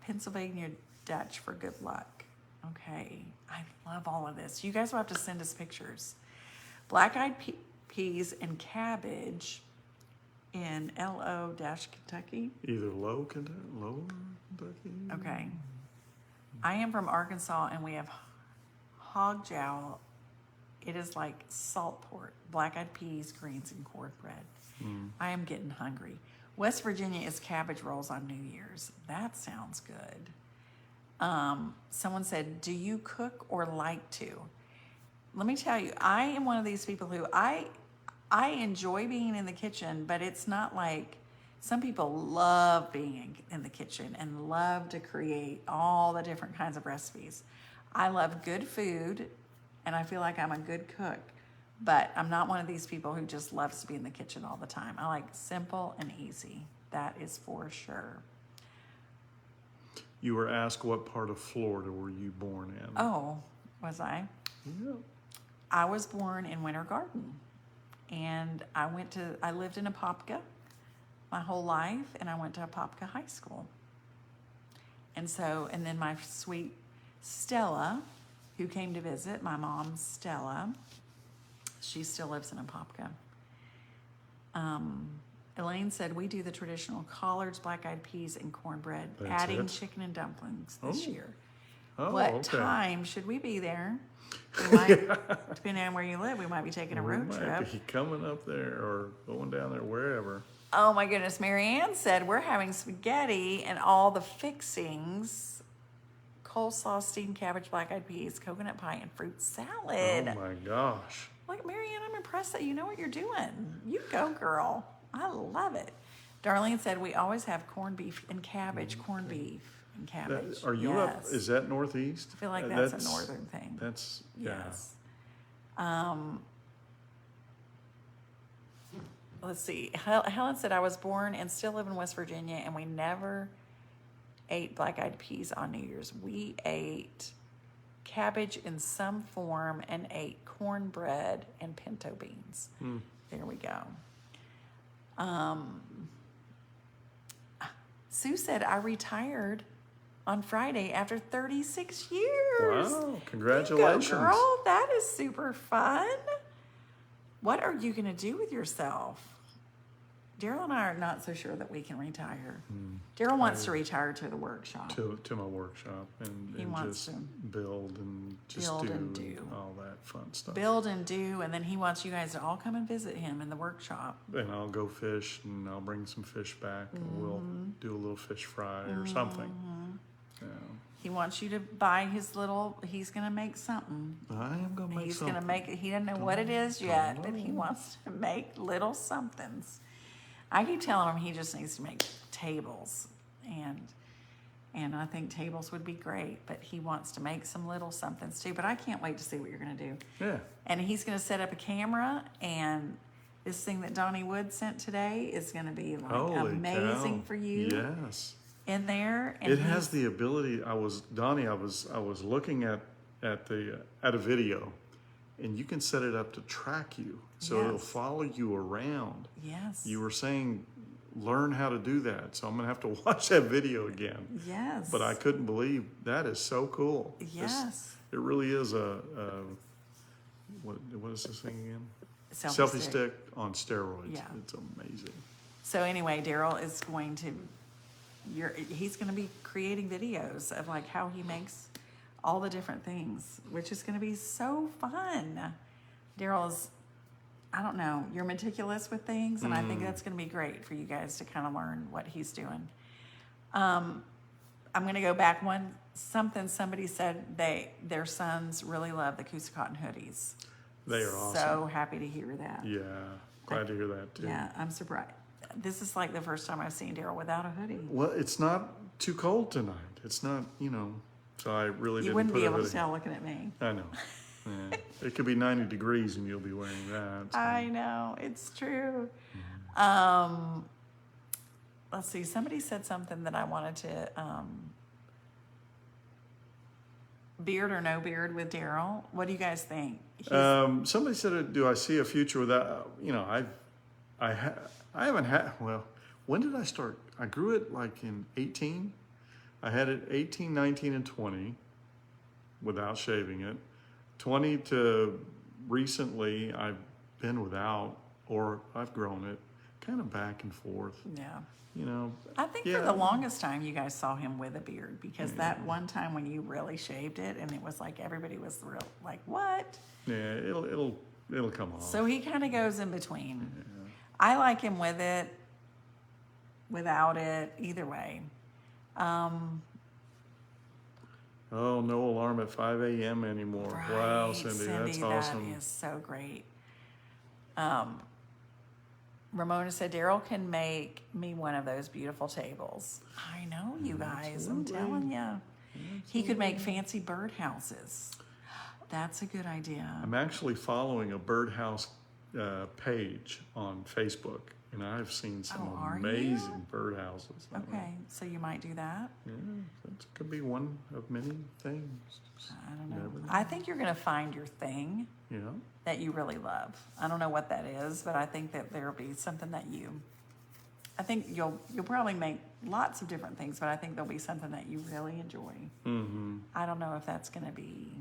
[SPEAKER 2] Pennsylvania Dutch for good luck. Okay, I love all of this. You guys will have to send us pictures. Black-eyed peas and cabbage in L.O.-Kentucky.
[SPEAKER 1] Either lower Kentucky.
[SPEAKER 2] Okay. I am from Arkansas, and we have hog jowl. It is like salt pork, black-eyed peas, greens, and cornbread. I am getting hungry. West Virginia is cabbage rolls on New Year's. That sounds good. Someone said, do you cook or like to? Let me tell you, I am one of these people who I enjoy being in the kitchen, but it's not like some people love being in the kitchen and love to create all the different kinds of recipes. I love good food, and I feel like I'm a good cook, but I'm not one of these people who just loves to be in the kitchen all the time. I like simple and easy. That is for sure.
[SPEAKER 1] You were asked what part of Florida were you born in?
[SPEAKER 2] Oh, was I?
[SPEAKER 1] Yeah.
[SPEAKER 2] I was born in Winter Garden, and I lived in Apopka my whole life, and I went to Apopka High School. And then my sweet Stella, who came to visit, my mom Stella, she still lives in Apopka. Elaine said, we do the traditional collards, black-eyed peas, and cornbread,
[SPEAKER 1] That's
[SPEAKER 2] adding
[SPEAKER 1] it?
[SPEAKER 2] chicken and dumplings this year.
[SPEAKER 1] Oh,
[SPEAKER 2] What
[SPEAKER 1] okay.
[SPEAKER 2] time should we be there? We might, depending on where you live, we might be taking a road
[SPEAKER 1] We
[SPEAKER 2] trip.
[SPEAKER 1] might be coming up there or going down there, wherever.
[SPEAKER 2] Oh my goodness, Marianne said we're having spaghetti and all the fixings. Coleslaw, steamed cabbage, black-eyed peas, coconut pie, and fruit salad.
[SPEAKER 1] Oh my gosh.
[SPEAKER 2] Look, Marianne, I'm impressed that you know what you're doing. You go, girl. I love it. Darlene said we always have corned beef and cabbage, corned beef and cabbage.
[SPEAKER 1] Are you up?
[SPEAKER 2] Yes.
[SPEAKER 1] Is that northeast?
[SPEAKER 2] I feel like that's a northern thing.
[SPEAKER 1] That's, yeah.
[SPEAKER 2] Yes. Let's see. Helen said, I was born and still live in West Virginia, and we never ate black-eyed peas on New Year's. We ate cabbage in some form and ate cornbread and pinto beans. There we go. Sue said, I retired on Friday after 36 years.
[SPEAKER 1] Wow, congratulations.
[SPEAKER 2] You go, girl, that is super fun. What are you going to do with yourself? Daryl and I are not so sure that we can retire. Daryl wants to retire to the workshop.
[SPEAKER 1] To my workshop and
[SPEAKER 2] wants
[SPEAKER 1] just
[SPEAKER 2] to
[SPEAKER 1] build and just
[SPEAKER 2] build
[SPEAKER 1] do,
[SPEAKER 2] and do.
[SPEAKER 1] all that fun stuff.
[SPEAKER 2] Build and do, and then he wants you guys to all come and visit him in the workshop.
[SPEAKER 1] And I'll go fish and I'll bring some fish back and we'll do a little fish fry or something. Yeah.
[SPEAKER 2] He wants you to buy his little, he's going to make something.
[SPEAKER 1] I am going to make
[SPEAKER 2] He's
[SPEAKER 1] something.
[SPEAKER 2] going to make it. He doesn't know what it is yet, but he wants to make little somethings. I keep telling him he just needs to make tables, and I think tables would be great, but he wants to make some little somethings too. But I can't wait to see what you're going to do.
[SPEAKER 1] Yeah.
[SPEAKER 2] And he's going to set up a camera, and this thing that Donnie Wood sent today is going to be like
[SPEAKER 1] Holy
[SPEAKER 2] amazing
[SPEAKER 1] cow.
[SPEAKER 2] for you.
[SPEAKER 1] Yes.
[SPEAKER 2] In there, and
[SPEAKER 1] It has the ability. I was looking at a video, and you can set it up to track you, so it'll
[SPEAKER 2] Yes.
[SPEAKER 1] follow you around.
[SPEAKER 2] Yes.
[SPEAKER 1] You were saying, learn how to do that, so I'm gonna have to watch that video again.
[SPEAKER 2] Yes.
[SPEAKER 1] But I couldn't believe that is so cool.
[SPEAKER 2] Yes.
[SPEAKER 1] It really is what is this thing again?
[SPEAKER 2] Selfie
[SPEAKER 1] Selfie stick on steroids.
[SPEAKER 2] Yeah.
[SPEAKER 1] It's amazing.
[SPEAKER 2] So anyway, Daryl is going to, he's going to be creating videos of like how he makes all the different things, which is going to be so fun. Daryl is, I don't know, you're meticulous with things, and I think that's going to be great for you guys to kind of learn what he's doing. I'm going to go back something somebody said their sons really love the Coosa Cotton hoodies.
[SPEAKER 1] They are awesome.
[SPEAKER 2] So happy to hear that.
[SPEAKER 1] Yeah, glad to hear that too.
[SPEAKER 2] Yeah, I'm surprised. This is like the first time I've seen Daryl without a hoodie.
[SPEAKER 1] Well, it's not too cold tonight. It's not, so I really
[SPEAKER 2] You
[SPEAKER 1] didn't
[SPEAKER 2] wouldn't
[SPEAKER 1] put
[SPEAKER 2] be
[SPEAKER 1] a
[SPEAKER 2] able to
[SPEAKER 1] hoodie.
[SPEAKER 2] tell looking at me.
[SPEAKER 1] I know. Yeah. It could be 90 degrees and you'll be wearing that. So.
[SPEAKER 2] I know, it's true. Let's see, somebody said something that I wanted to, beard or no beard with Daryl. What do you guys think?
[SPEAKER 1] Somebody said, "Do I see a future without?" I haven't had. Well, when did I start? I grew it like in 18. I had it 18, 19, and 20. without shaving it. 20 to recently, I've been without, or I've grown it, kind of back and forth.
[SPEAKER 2] Yeah.
[SPEAKER 1] You know,
[SPEAKER 2] I think for the longest time you guys saw him with a beard, because that one time when you really shaved it and it was like everybody was real like, what?
[SPEAKER 1] Yeah, it'll come off.
[SPEAKER 2] So he kind of goes in between. Yeah. I like him with it, without it, either way.
[SPEAKER 1] Oh, no alarm at 5 a.m. anymore.
[SPEAKER 2] Right,
[SPEAKER 1] Wow, Cindy, that's awesome.
[SPEAKER 2] That is so great. Ramona said, Darryl can make me one of those beautiful tables. I know, you guys.
[SPEAKER 1] Absolutely.
[SPEAKER 2] I'm telling you.
[SPEAKER 1] Absolutely.
[SPEAKER 2] He could make fancy birdhouses. That's a good idea.
[SPEAKER 1] I'm actually following a birdhouse page on Facebook, and I've seen some amazing birdhouses.
[SPEAKER 2] Okay, so you might do that?
[SPEAKER 1] Yeah, that could be one of many things.
[SPEAKER 2] I don't know. I think you're going to find your thing.
[SPEAKER 1] Yeah.
[SPEAKER 2] That you really love. I don't know what that is, but I think that there'll be something that I think you'll probably make lots of different things, but I think there'll be something that you really enjoy.
[SPEAKER 1] Mm-hmm.
[SPEAKER 2] I don't know if that's going to be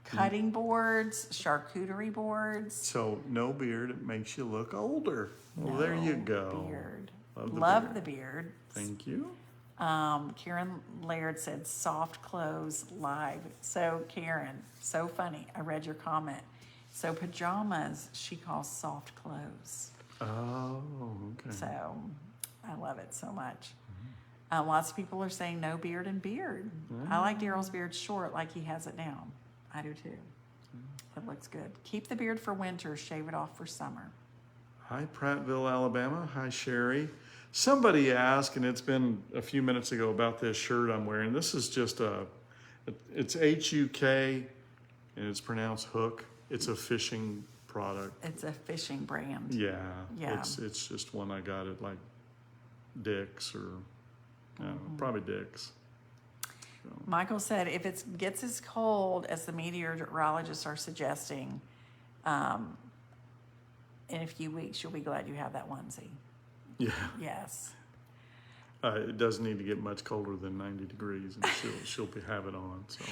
[SPEAKER 2] cutting boards, charcuterie boards.
[SPEAKER 1] So no beard, it makes you look older. Well, there you go.
[SPEAKER 2] Beard.
[SPEAKER 1] Love
[SPEAKER 2] the beard.
[SPEAKER 1] Thank you.
[SPEAKER 2] Karen Laird said soft clothes live. So Karen, so funny. I read your comment. So pajamas, she calls soft clothes.
[SPEAKER 1] Oh, okay.
[SPEAKER 2] So I love it so much. Lots of people are saying no beard and beard. I like Darryl's beard short like he has it now. I do too. It looks good. Keep the beard for winter, shave it off for summer.
[SPEAKER 1] Hi, Prattville, Alabama. Hi, Sherry. Somebody asked, and it's been a few minutes ago, about this shirt I'm wearing. This is just it's H-U-K, and it's pronounced hook. It's a fishing product.
[SPEAKER 2] It's a fishing brand.
[SPEAKER 1] Yeah.
[SPEAKER 2] Yeah.
[SPEAKER 1] It's just one I got at like Dick's or I don't know, probably Dick's. So.
[SPEAKER 2] Michael said if it gets as cold as the meteorologists are suggesting, in a few weeks you'll be glad you have that onesie.
[SPEAKER 1] Yeah.
[SPEAKER 2] Yes.
[SPEAKER 1] It doesn't need to get much colder than 90 degrees, and she'll have it on. So.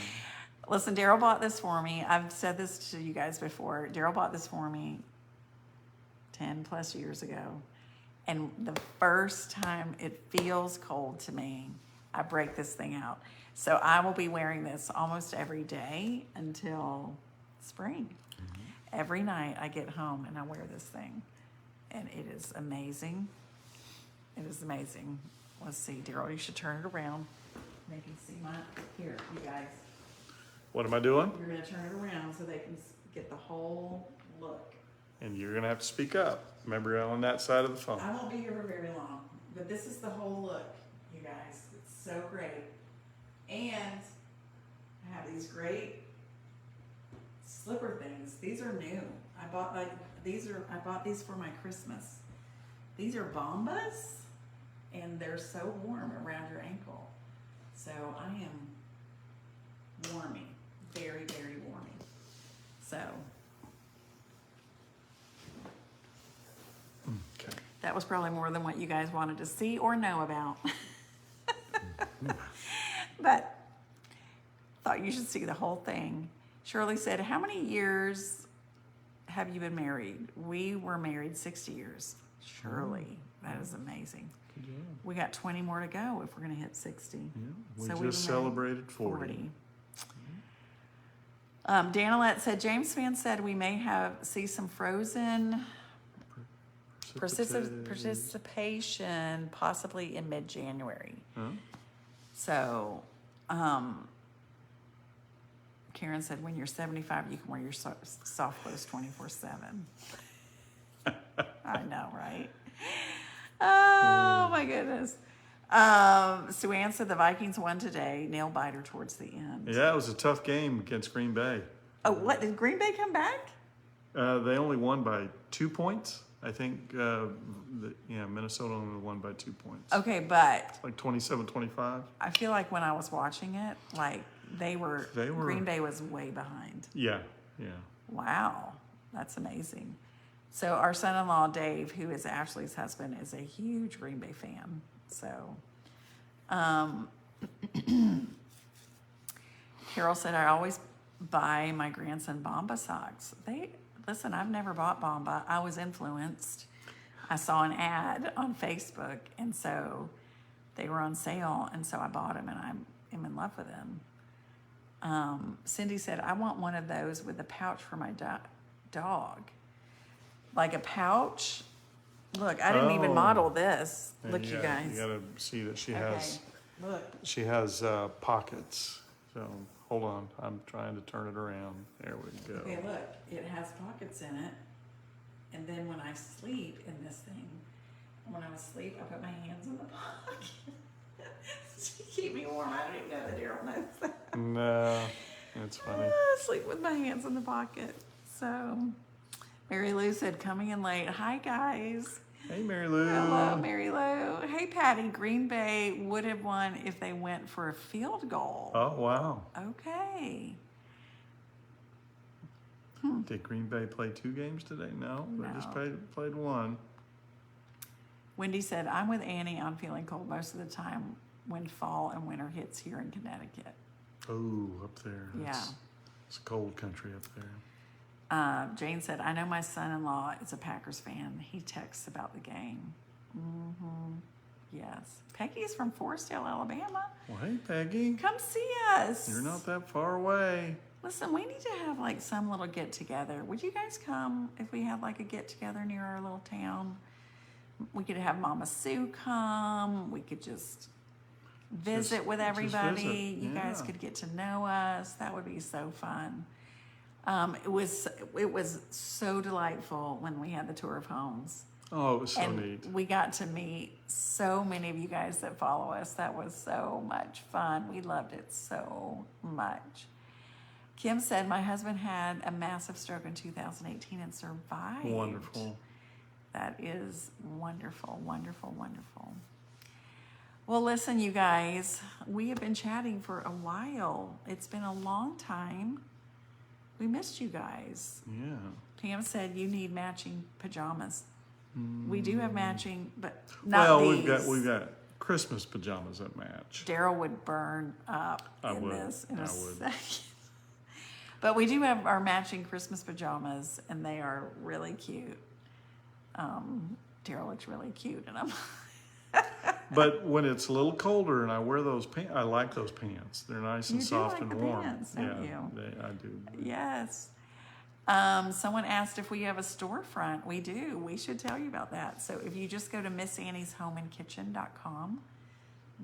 [SPEAKER 2] Listen, Darryl bought this for me. I've said this to you guys before. Darryl bought this for me 10 plus years ago. And the first time it feels cold to me, I break this thing out. So I will be wearing this almost every day until spring. Mm-hmm. Every night I get home and I wear this thing. And it is amazing. It is amazing. Let's see, Darryl, you should turn it around. They can see here, you guys.
[SPEAKER 1] What am I doing?
[SPEAKER 2] You're going to turn it around so they can get the whole look.
[SPEAKER 1] And you're going to have to speak up. Remember, you're on that side of the phone.
[SPEAKER 2] I won't be here for very long, but this is the whole look, you guys. It's so great. And I have these great slipper things. These are new. I bought these for my Christmas. These are Bombas, and they're so warm around your ankle. So I am warming. Very, very warming. So
[SPEAKER 1] Okay.
[SPEAKER 2] that was probably more than what you guys wanted to see or know about. But thought you should see the whole thing. Shirley said, how many years have you been married? We were married 60 years. Shirley, that is amazing.
[SPEAKER 1] Good job.
[SPEAKER 2] We got 20 more to go if we're going to hit 60.
[SPEAKER 1] Yeah, we
[SPEAKER 2] So
[SPEAKER 1] just celebrated 40.
[SPEAKER 2] Danilette said, James Fan said we may see some frozen participation possibly in mid-January.
[SPEAKER 1] Huh?
[SPEAKER 2] So, Karen said, when you're 75, you can wear your soft clothes 24/7. I know, right? Oh, my goodness. Sue Ann said the Vikings won today, nail biter towards the end.
[SPEAKER 1] Yeah, it was a tough game against Green Bay.
[SPEAKER 2] Oh, what? Did Green Bay come back?
[SPEAKER 1] They only won by 2 points. I think, Minnesota only won by 2 points.
[SPEAKER 2] Okay, but
[SPEAKER 1] Like 27-25.
[SPEAKER 2] I feel like when I was watching it, like they were Green Bay was way behind.
[SPEAKER 1] Yeah.
[SPEAKER 2] Wow, that's amazing. So our son-in-law, Dave, who is Ashley's husband, is a huge Green Bay fan. So Carol said, I always buy my grandson Bomba socks. Listen, I've never bought Bomba. I was influenced. I saw an ad on Facebook, and so they were on sale, and so I bought them, and I am in love with them. Cindy said, I want one of those with a pouch for my dog. Like a pouch. Look, I didn't even model this.
[SPEAKER 1] And
[SPEAKER 2] Look, you guys.
[SPEAKER 1] You gotta see that she
[SPEAKER 2] Okay,
[SPEAKER 1] has,
[SPEAKER 2] look.
[SPEAKER 1] she has pockets. So hold on, I'm trying to turn it around. There we go.
[SPEAKER 2] Okay, look, it has pockets in it. And then when I sleep in this thing, when I was asleep, I put my hands in the pocket to keep me warm. I don't even know that Darryl knows that.
[SPEAKER 1] No, it's funny.
[SPEAKER 2] I sleep with my hands in the pocket. So, Mary Lou said, coming in late. Hi, guys.
[SPEAKER 1] Hey, Mary Lou.
[SPEAKER 2] Hello, Mary Lou. Hey, Patty. Green Bay would have won if they went for a field goal.
[SPEAKER 1] Oh, wow.
[SPEAKER 2] Okay.
[SPEAKER 1] Did Green Bay play 2 games today? No, they just
[SPEAKER 2] No.
[SPEAKER 1] played 1.
[SPEAKER 2] Wendy said, I'm with Annie on feeling cold most of the time when fall and winter hits here in Connecticut.
[SPEAKER 1] Oh, up there.
[SPEAKER 2] Yeah.
[SPEAKER 1] It's a cold country up there.
[SPEAKER 2] Jane said, I know my son-in-law is a Packers fan. He texts about the game. Mm-hmm. Yes. Peggy is from Forestdale, Alabama.
[SPEAKER 1] Well, hey, Peggy.
[SPEAKER 2] Come see us.
[SPEAKER 1] You're not that far away.
[SPEAKER 2] Listen, we need to have like some little get-together. Would you guys come if we had like a get-together near our little town? We could have Mama Sue come. We could just visit with everybody.
[SPEAKER 1] visit,
[SPEAKER 2] You guys
[SPEAKER 1] yeah.
[SPEAKER 2] could get to know us. That would be so fun. It was so delightful when we had the tour of homes.
[SPEAKER 1] Oh, it was so
[SPEAKER 2] And
[SPEAKER 1] neat.
[SPEAKER 2] we got to meet so many of you guys that follow us. That was so much fun. We loved it so much. Kim said, my husband had a massive stroke in 2018 and survived.
[SPEAKER 1] Wonderful.
[SPEAKER 2] That is wonderful, wonderful, wonderful. Well, listen, you guys, we have been chatting for a while. It's been a long time. We missed you guys.
[SPEAKER 1] Yeah.
[SPEAKER 2] Pam said you need matching pajamas. We do have matching, but not these.
[SPEAKER 1] Well, we've got Christmas pajamas that match.
[SPEAKER 2] Daryl would burn up
[SPEAKER 1] I
[SPEAKER 2] in
[SPEAKER 1] would.
[SPEAKER 2] this in
[SPEAKER 1] I
[SPEAKER 2] a
[SPEAKER 1] would.
[SPEAKER 2] second. But we do have our matching Christmas pajamas, and they are really cute. Daryl looks really cute, and I'm.
[SPEAKER 1] But when it's a little colder and I wear those pants, I like those pants. They're nice and
[SPEAKER 2] You do
[SPEAKER 1] soft
[SPEAKER 2] like
[SPEAKER 1] and
[SPEAKER 2] the
[SPEAKER 1] warm.
[SPEAKER 2] pants, don't you?
[SPEAKER 1] I do.
[SPEAKER 2] Yes. Someone asked if we have a storefront. We do. We should tell you about that. So if you just go to MissAnnie'sHomeAndKitchen.com,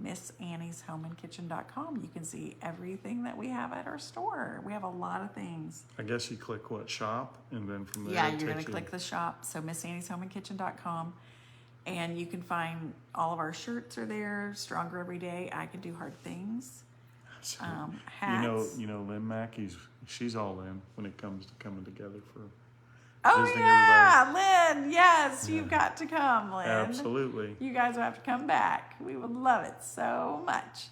[SPEAKER 2] MissAnnie'sHomeAndKitchen.com, you can see everything that we have at our store. We have a lot of things.
[SPEAKER 1] I guess you click what, shop, and then from there
[SPEAKER 2] Yeah,
[SPEAKER 1] it
[SPEAKER 2] you're going
[SPEAKER 1] takes
[SPEAKER 2] to
[SPEAKER 1] you-
[SPEAKER 2] click the shop. So MissAnnie'sHomeAndKitchen.com. And you can find all of our shirts are there. Stronger Every Day. I Can Do Hard Things. Hats.
[SPEAKER 1] You know, Lynn Mackey's, she's all in when it comes to coming together for
[SPEAKER 2] Oh
[SPEAKER 1] visiting
[SPEAKER 2] yeah, Lynn. Yes, you've got to come, Lynn.
[SPEAKER 1] Absolutely.
[SPEAKER 2] You guys will have to come back. We would love it so much.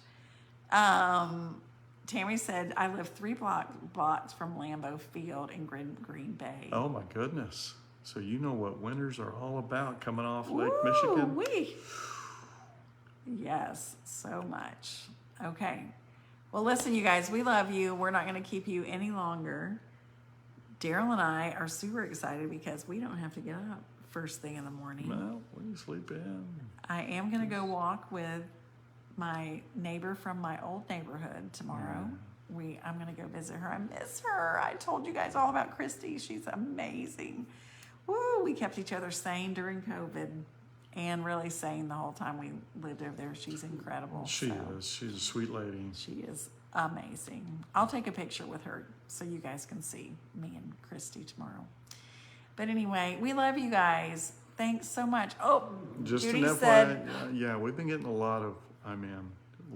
[SPEAKER 2] Tammy said, I live 3 blocks from Lambeau Field in Green Bay.
[SPEAKER 1] Oh my goodness. So you know what winters are all about coming off Lake
[SPEAKER 2] Woo,
[SPEAKER 1] Michigan?
[SPEAKER 2] wee. Yes, so much. Okay. Well, listen, you guys, we love you. We're not going to keep you any longer. Darryl and I are super excited because we don't have to get up first thing in the morning.
[SPEAKER 1] Well, we can sleep in.
[SPEAKER 2] I am going to go walk with my neighbor from my old neighborhood tomorrow. I'm going to go visit her. I miss her. I told you guys all about Christy. She's amazing. Woo, we kept each other sane during COVID and really sane the whole time we lived over there. She's incredible.
[SPEAKER 1] She is. She's a sweet lady.
[SPEAKER 2] She is amazing. I'll take a picture with her so you guys can see me and Christy tomorrow. But anyway, we love you guys. Thanks so much. Oh,
[SPEAKER 1] Just
[SPEAKER 2] Judy
[SPEAKER 1] an
[SPEAKER 2] said,
[SPEAKER 1] FYI, yeah, we've been getting a lot of, I'm in.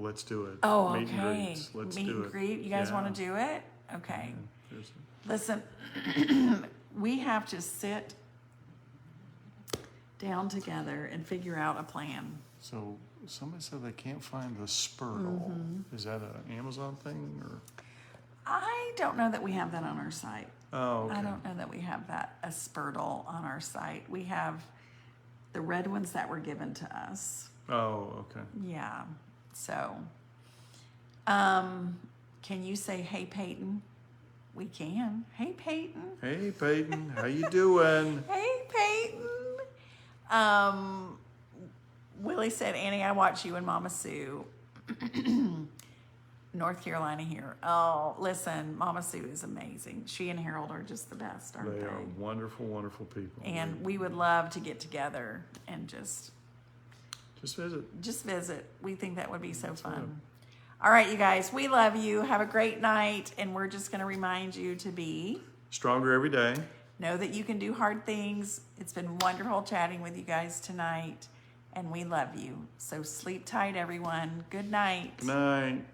[SPEAKER 1] Let's do it.
[SPEAKER 2] oh,
[SPEAKER 1] Meet and
[SPEAKER 2] okay.
[SPEAKER 1] greets. Let's
[SPEAKER 2] Meet
[SPEAKER 1] do
[SPEAKER 2] and
[SPEAKER 1] it.
[SPEAKER 2] greet. You guys
[SPEAKER 1] Yeah.
[SPEAKER 2] want to do it? Okay.
[SPEAKER 1] There's-
[SPEAKER 2] Listen, we have to sit down together and figure out a plan.
[SPEAKER 1] So somebody said they can't find the Spurtle.
[SPEAKER 2] Mm-hmm.
[SPEAKER 1] Is that an Amazon thing or?
[SPEAKER 2] I don't know that we have that on our site.
[SPEAKER 1] Oh, okay.
[SPEAKER 2] I don't know that we have that, a Spurtle on our site. We have the red ones that were given to us.
[SPEAKER 1] Oh, okay.
[SPEAKER 2] Yeah. So, Can you say, hey, Peyton? We can. Hey, Peyton.
[SPEAKER 1] Hey, Peyton, how you doing?
[SPEAKER 2] Hey, Peyton. Willie said, Annie, I watch you and Mama Sue. North Carolina here. Oh, listen, Mama Sue is amazing. She and Harold are just the best, aren't they?
[SPEAKER 1] They are wonderful, wonderful people.
[SPEAKER 2] And we would love to get together and just
[SPEAKER 1] visit.
[SPEAKER 2] We think that would be so fun. All right, you guys, we love you. Have a great night. And we're just going to remind you to be
[SPEAKER 1] Stronger every day.
[SPEAKER 2] know that you can do hard things. It's been wonderful chatting with you guys tonight. And we love you. So sleep tight, everyone. Good night.
[SPEAKER 1] Good night.